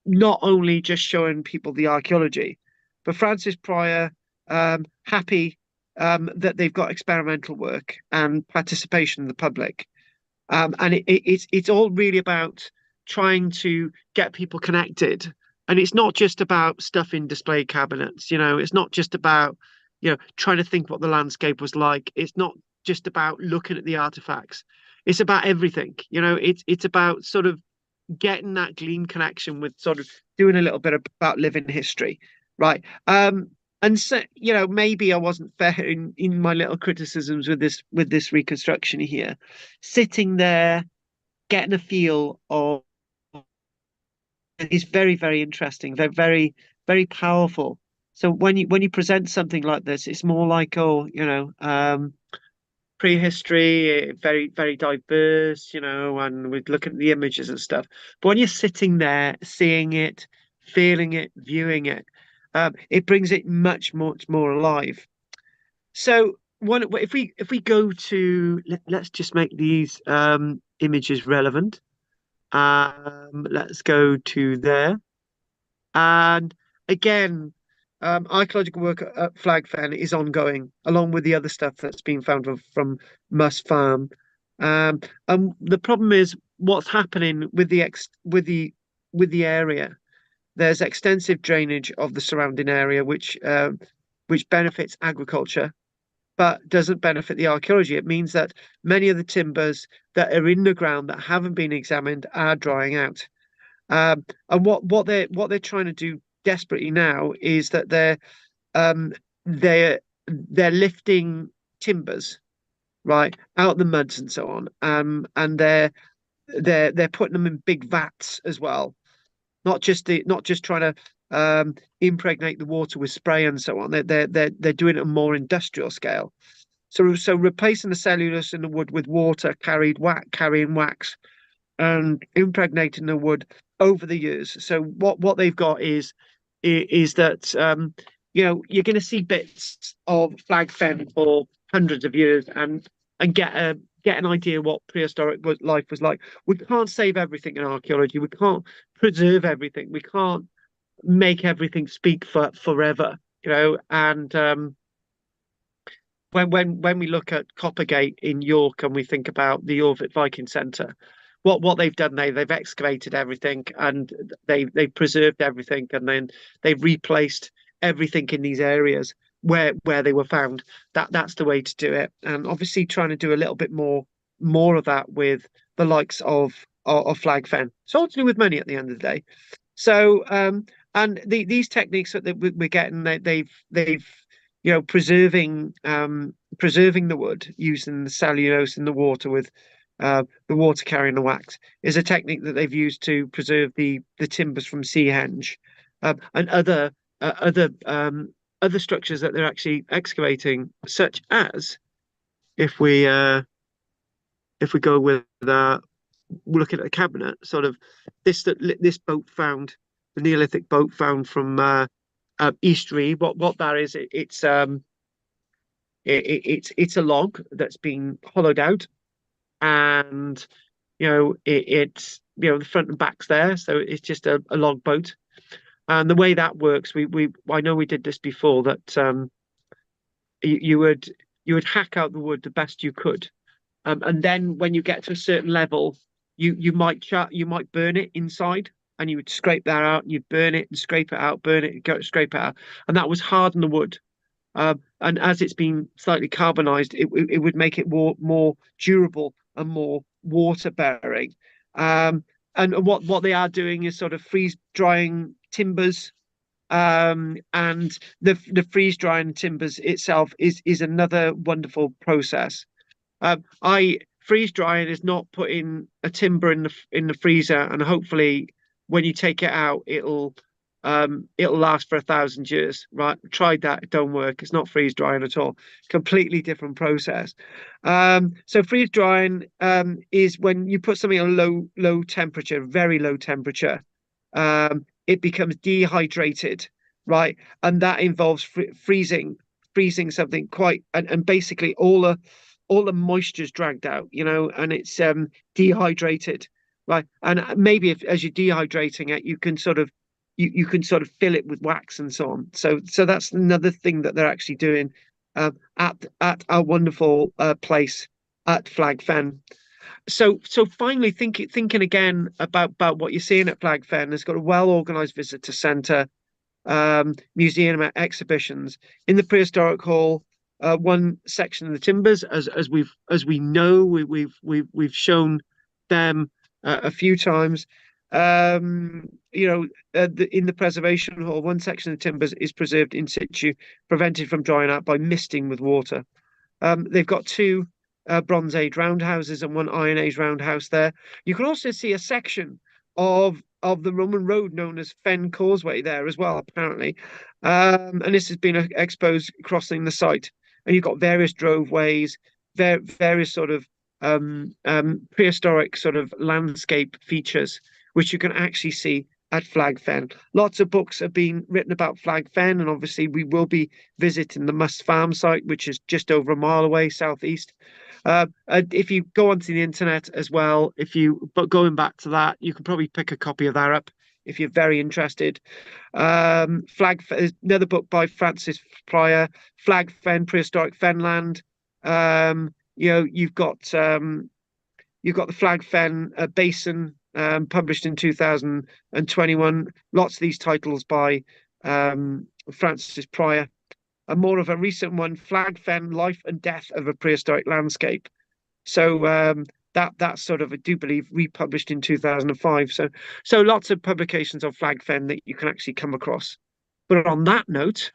not only just showing people the archaeology, but Francis Pryor happy that they've got experimental work and participation in the public, and it's all really about trying to get people connected. And it's not just about stuff in display cabinets, you know. It's not just about, you know, trying to think what the landscape was like. It's not just about looking at the artifacts. It's about everything, you know. It's about sort of getting that gleam connection with sort of doing a little bit about living history. right? And so, maybe I wasn't fair in my little criticisms with this reconstruction here. Sitting there, getting a feel of is very, very interesting. They're very, very powerful. So when you present something like this, it's more like, prehistory, very, very diverse, and we'd look at the images and stuff. But when you're sitting there, seeing it, feeling it, viewing it, it brings it much, much more alive. So if we go to let's just make these images relevant. Let's go to there. And again, archaeological work at Flag Fen is ongoing, along with the other stuff that's been found from Muss Farm. And the problem is what's happening with the area. There's extensive drainage of the surrounding area, which benefits agriculture, but doesn't benefit the archaeology. It means that many of the timbers that are in the ground that haven't been examined are drying out. And what they're trying to do desperately now is that um, they're they're lifting timbers right out the muds and so on, and they're putting them in big vats as well, not just trying to impregnate the water with spray and so on. They're doing it on a more industrial scale. So replacing the cellulose in the wood with water carrying wax and impregnating the wood over the years. So what they've got is that you're going to see bits of Flag Fen for hundreds of years and get an idea what prehistoric life was like. We can't save everything in archaeology. We can't preserve everything. We can't make everything speak for forever. And when we look at Coppergate in York and we think about the Jorvik Viking Centre, what they've done, they've excavated everything and they've preserved everything, and then they've replaced everything in these areas where they were found. That's the way to do it. And obviously trying to do a little bit more of that with the likes of Flag Fen. So all to do with money at the end of the day. So and these techniques that we're getting, they've preserving the wood using the cellulose in the water with the water carrying the wax is a technique that they've used to preserve the timbers from Seahenge, and other structures that they're actually excavating, such as if we go with looking at a cabinet, sort of this boat found, the Neolithic boat found from East Ree. What that is, it's a log that's been hollowed out, and it's the front and back's there, so it's just a log boat. And the way that works, I know we did this before, that you would hack out the wood the best you could, and then when you get to a certain level, you might burn it inside, and you would scrape that out, and you'd burn it and scrape it out, burn it and go scrape it out, and that was harden the wood. And as it's been slightly carbonized, it would make it more durable and more water bearing. And what they are doing is sort of freeze drying timbers, and the freeze drying timbers itself is another wonderful process. I Freeze drying is not putting a timber in the freezer and hopefully when you take it out it'll last for 1,000 years. Right? Tried that, it don't work. It's not freeze drying at all. Completely different process. So freeze drying is when you put something on low temperature, very low temperature. It becomes dehydrated, right? And that involves freezing something quite, and basically all the moisture's dragged out, and it's dehydrated, right? And maybe as you're dehydrating it, you can sort of fill it with wax and so on. So that's another thing that they're actually doing at our wonderful place at Flag Fen. So finally, thinking again about what you're seeing at Flag Fen, has got a well organized visitor centre, museum exhibitions in the prehistoric hall. One section of the timbers, as we know, we've shown them a few times. In the preservation hall, one section of timbers is preserved in situ, prevented from drying out by misting with water. They've got two Bronze Age roundhouses and one Iron Age roundhouse there. You can also see a section of the Roman road known as Fen Causeway there as well, apparently. And this has been exposed crossing the site. And you've got various droveways, various sort of prehistoric sort of landscape features, which you can actually see at Flag Fen. Lots of books have been written about Flag Fen, and obviously we will be visiting the Must Farm site, which is just over a mile away southeast. If you go onto the internet as well, but going back to that, you can probably pick a copy of that up if you're very interested. Another book by Francis Pryor, Flag Fen, Prehistoric Fenland. You've got the Flag Fen Basin, published in 2021. Lots of these titles by Francis Pryor. And more of a recent one, Flag Fen, Life and Death of a Prehistoric Landscape. So that's sort of, I do believe, republished in 2005. So lots of publications of Flag Fen that you can actually come across. But on that note,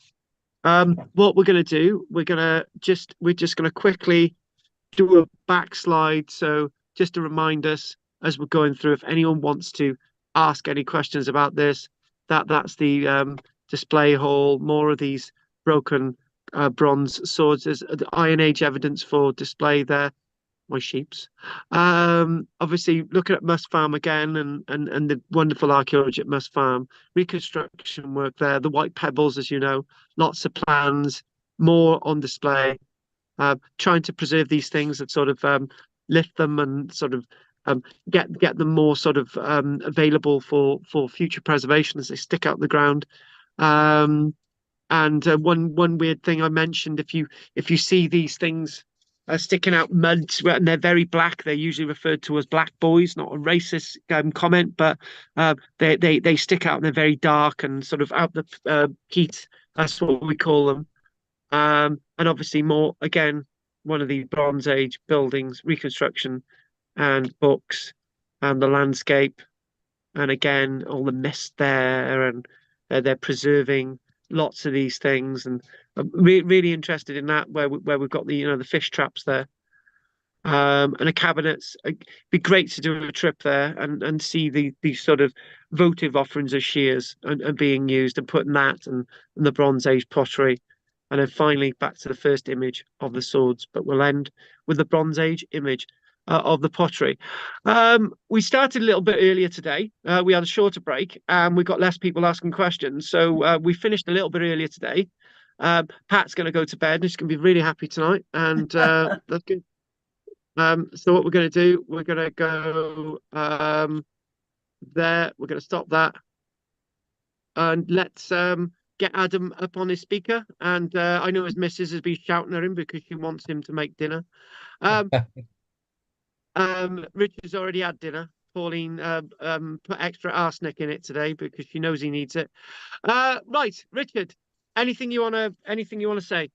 what we're going to do, we're just going to quickly do a backslide. So just to remind us as we're going through, if anyone wants to ask any questions about this, that's the display hall. More of these broken bronze swords. There's the Iron Age evidence for display there. My sheeps. Obviously looking at Must Farm again and the wonderful archaeology at Must Farm, reconstruction work there, the white pebbles, as you know, lots of plans, more on display. Trying to preserve these things and sort of lift them and sort of get them more sort of available for future preservation as they stick out the ground. And one weird thing I mentioned, if you see these things sticking out mud and they're very black, they're usually referred to as black boys, not a racist comment, but they stick out and they're very dark and sort of out the heat. That's what we call them. And obviously more, again, one of the Bronze Age buildings, reconstruction and books and the landscape. And again, all the mist there, and they're preserving lots of these things. And I'm really interested in that, where we've got the fish traps there. And a cabinets. It'd be great to do a trip there and see these sort of votive offerings of shears and being used, and putting that and the Bronze Age pottery. And then finally back to the first image of the swords, but we'll end with the Bronze Age image of the pottery. We started a little bit earlier today. We had a shorter break and we got less people asking questions. So we finished a little bit earlier today. Pat's going to go to bed and she's going to be really happy tonight. And that's good. So what we're going to do, we're going to go there. We're going to stop that. And let's get Adam up on his speaker. And I know his missus has been shouting at him because she wants him to make dinner. Richard's already had dinner. Pauline put extra arsenic in it today because she knows he needs it. Right, Richard, anything you wanna say?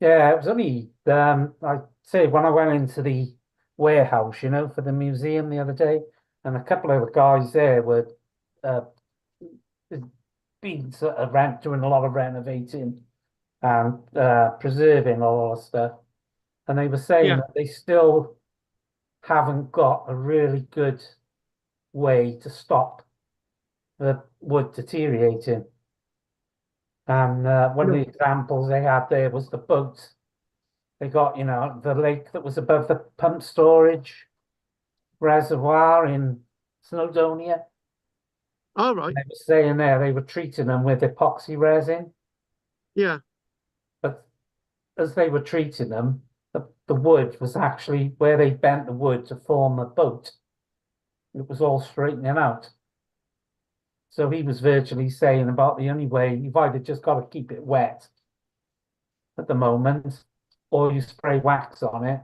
Yeah, it was only I say when I went into the warehouse, for the museum the other day, and a couple of the guys there were been sort of doing a lot of renovating and preserving a lot of stuff, and they were saying that they still haven't got a really good way to stop the wood deteriorating. And one of the examples they had there was the boat. They got, the lake that was above the pump storage reservoir in Snowdonia. All right. They were saying there they were treating them with epoxy resin. Yeah. But as they were treating them, the wood was actually where they bent the wood to form the boat. It was all straightening out. So he was virtually saying about the only way, you've either just got to keep it wet at the moment, or you spray wax on it.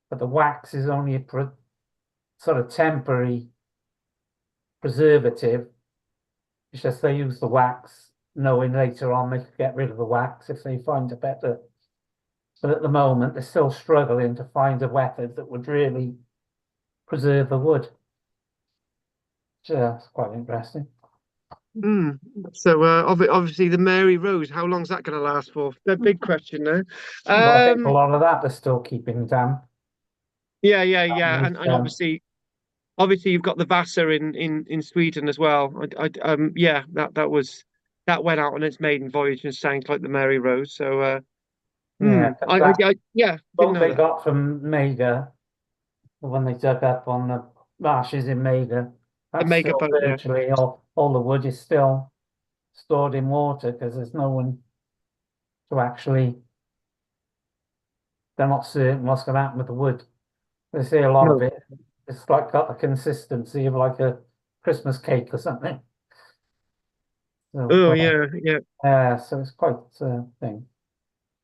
But the wax is only a sort of temporary preservative. It's just they use the wax, knowing later on they could get rid of the wax if they find a better. But at the moment, they're still struggling to find a method that would really preserve the wood. Yeah, it's quite interesting. So obviously the Mary Rose, how long's that going to last for? The big question now. Well, I think a lot of that they're still keeping damp. Yeah, Underneath and them. obviously you've got the Vasa in Sweden as well. Yeah, that went out on its maiden voyage and sank like the Mary Rose. So Yeah, 'cause that yeah, didn't boat know they that. got from Mega, when they dug up on the marshes in Mega, The that's mega still boat, yeah. virtually all the wood is still stored in water because there's no one to actually, they're not certain what's going to happen with the wood. They say a lot of No. it, it's like got the consistency of like a Christmas cake or something. So, Oh yeah, yeah. so it's quite a thing.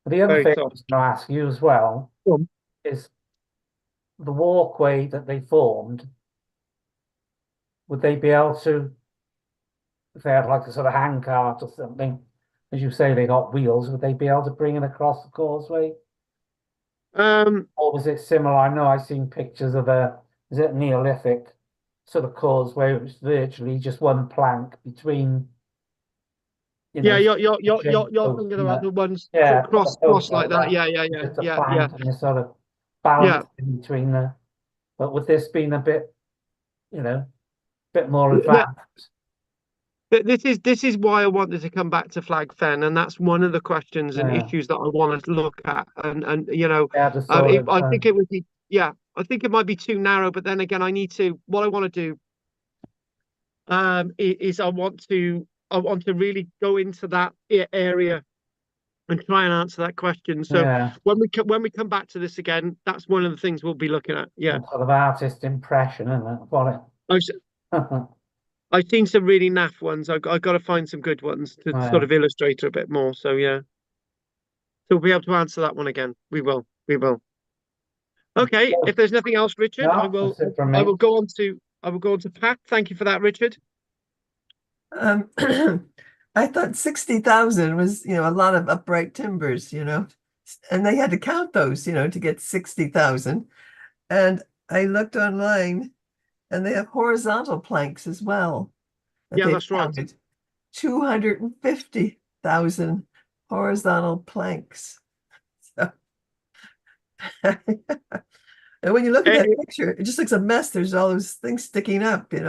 But the other Very thing I soft. was going to ask you as well is the walkway that they formed, would they be able to, if they had like a sort of handcart or something, as you say, they got wheels, would they be able to bring it across the causeway? Or was it similar? I know I've seen pictures of is it Neolithic sort of causeway, which is virtually just one plank between, Yeah, you're chain post thinking and about the ones put the cross post like like that. that, just a Yeah, plank and a sort of yeah. balance in between but with this being a bit, bit more advanced. This is why I wanted to come back to Flag Fen, and that's one of the questions and Yeah, issues that I wanted to look at. And the sort of I think it would be, yeah, I think it might be too narrow. But then again, what I want to do is I want to really go into that area and try and answer that question. So yeah, when we come back to this again, that's one of the things we'll be looking at. Yeah, some sort of artist impression, isn't it? What I've it? I've seen some really naff ones. I've got to find some good ones to sort Yeah. of illustrate it a bit more. So yeah. So we'll be able to answer that one again. We will. We will. Okay. If there's nothing else, Richard, No, that's it from I me. will go on to Pat. Thank you for that, Richard. Um, I thought 60,000 was, a lot of upright timbers, and they had to count those, to get 60,000. And I looked online and they have horizontal planks as well that Yeah, they've that's right. counted. 250,000 horizontal planks. So, and when you look at that picture, it just looks a mess. There's all those things sticking up, but I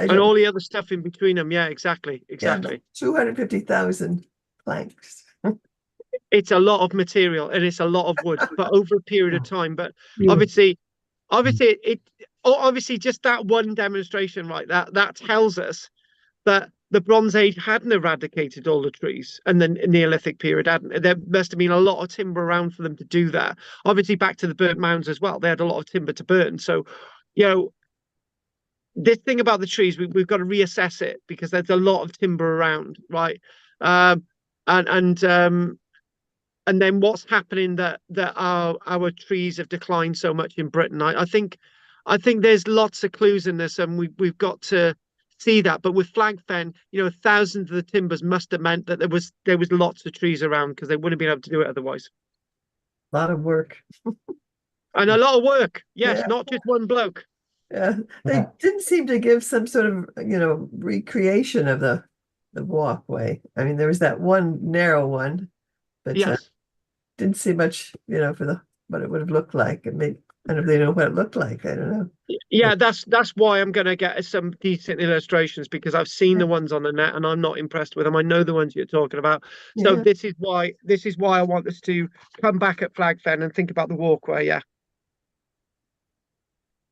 And don't, all the other stuff in between them. Yeah, exactly. yeah, Exactly. 250,000 planks. It's a lot of material and it's a lot of wood, but over a period of time. But Yeah. obviously, obviously just that one demonstration, right? That tells us that the Bronze Age hadn't eradicated all the trees, and the Neolithic period hadn't. There must have been a lot of timber around for them to do that. Obviously, back to the burnt mounds as well. They had a lot of timber to burn. So, this thing about the trees, we've got to reassess it because there's a lot of timber around, right? Um, and and um, and then what's happening that our trees have declined so much in Britain. I think there's lots of clues in this, and we've got to see that. But with Flag Fen, thousands of the timbers must have meant that there was lots of trees around because they wouldn't have been able to do it otherwise. A lot of work. And a lot of work, yes, Yeah. not just one bloke. Yeah. They didn't seem to give some sort of, recreation of the walkway. I mean, there was that one narrow one, but Yes. didn't see much, for what it would have looked like. And maybe, I don't know if they know what it looked like. I don't know. Yeah, that's why I'm going to get some decent illustrations because I've seen the ones on the net and I'm not impressed with them. I know the ones you're talking about. So Yeah. this is why I want us to come back at Flag Fen and think about the walkway. Yeah.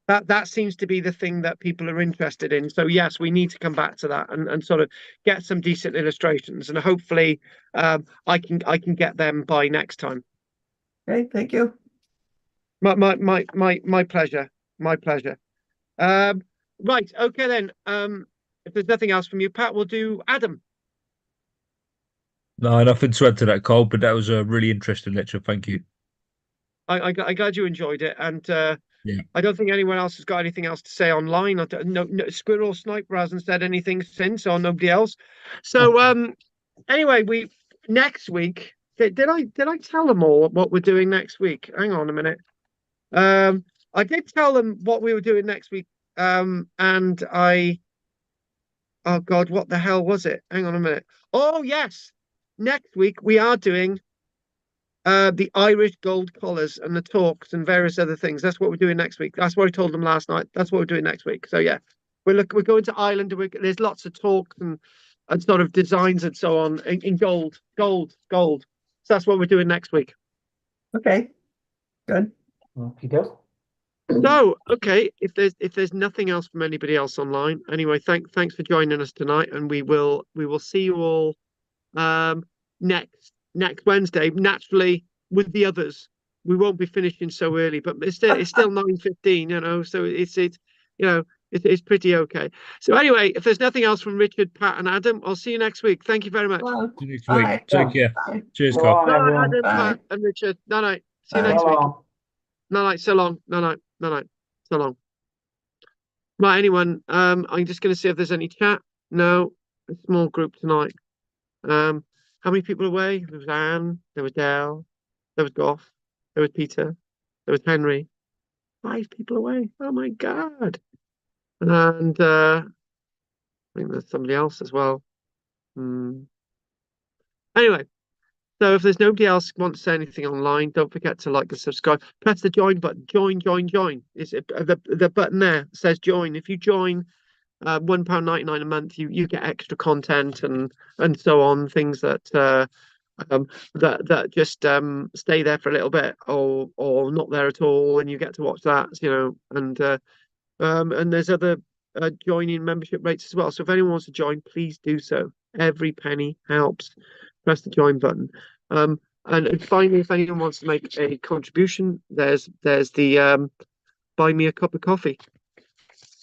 That seems to be the thing that people are interested in. So yes, we need to come back to that and sort of get some decent illustrations, and hopefully I can get them by next time. Okay, thank you. My pleasure. My pleasure. Right, okay then. If there's nothing else from you, Pat, we'll do Adam. No, nothing to add to that, Cole, but that was a really interesting lecture. Thank you. I'm glad you enjoyed it, and Yeah. I don't think anyone else has got anything else to say online. No, Squirrel Sniper hasn't said anything since, or nobody else. So anyway, next week. Did I tell them all what we're doing next week? Hang on a minute. I did tell them what we were doing next week and oh God, what the hell was it? Hang on a minute. Oh yes, next week we are doing the Irish gold collars and the talks and various other things. That's what we're doing next week. That's what I told them last night. That's what we're doing next week. So yeah, we're going to Ireland. There's lots of talks and sort of designs and so on in gold. So that's what we're doing next week. Okay, good. Okie doke. So okay, if there's nothing else from anybody else online, anyway, thanks for joining us tonight, and we will see you all next Wednesday. Naturally, with the others, we won't be finishing so early, but it's still 9:15, you know, so it's you know it's pretty okay. So anyway, if there's nothing else from Richard, Pat, and Adam, I'll see you next week. Thank you very much. Well, See you next all week. right. Take care. Bye. Cheers, Go Carl. on, Bye, everyone. Adam, Bye. Pat, and Richard. Night. See you Bye. next So week. long. Night. So long. Night. So long. Right, anyone? I'm just going to see if there's any chat. No, a small group tonight. How many people away? There was Anne, there was Dale, there was Goff, there was Peter, there was Henry. 5 people away. Oh my God. And I think there's somebody else as well. Anyway, so if there's nobody else wants to say anything online, don't forget to like and subscribe. Press the join button. Join. Is it the button there says join? If you join £1.99 a month, you get extra content and so on, things that that just stay there for a little bit or not there at all, and you get to watch that, you know, and there's other joining membership rates as well. So if anyone wants to join, please do so. Every penny helps. Press the join button. And finally, if anyone wants to make a contribution, there's the buy me a cup of coffee.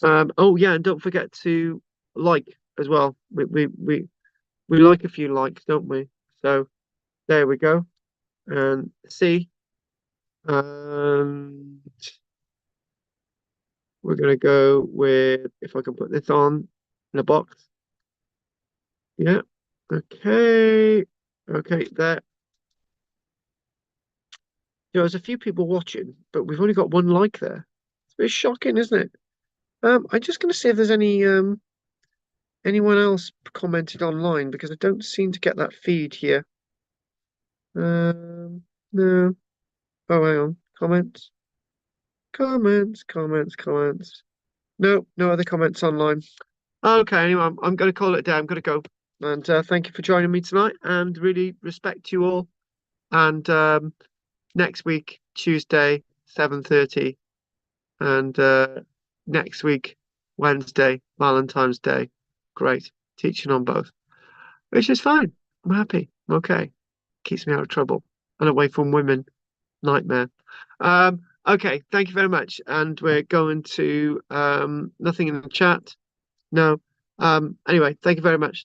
Oh yeah, and don't forget to like as well. We like a few likes, don't we? So there we go. And see, we're gonna go with, if I can put this on in a box. Yeah. Okay. There. There's a few people watching, but we've only got 1 like there. It's a bit shocking, isn't it? I'm just gonna see if there's anyone else commented online, because I don't seem to get that feed here. No. Oh, hang on. Comments. No other comments online. Okay, anyway, I'm going to call it a day. I'm going to go. And thank you for joining me tonight, and really respect you all. And next week, Tuesday, 7:30. And next week, Wednesday, Valentine's Day. Great. Teaching on both, which is fine. I'm happy. I'm okay. Keeps me out of trouble and away from women. Nightmare. Okay, thank you very much. And we're going to nothing in the chat. No. Anyway, thank you very much.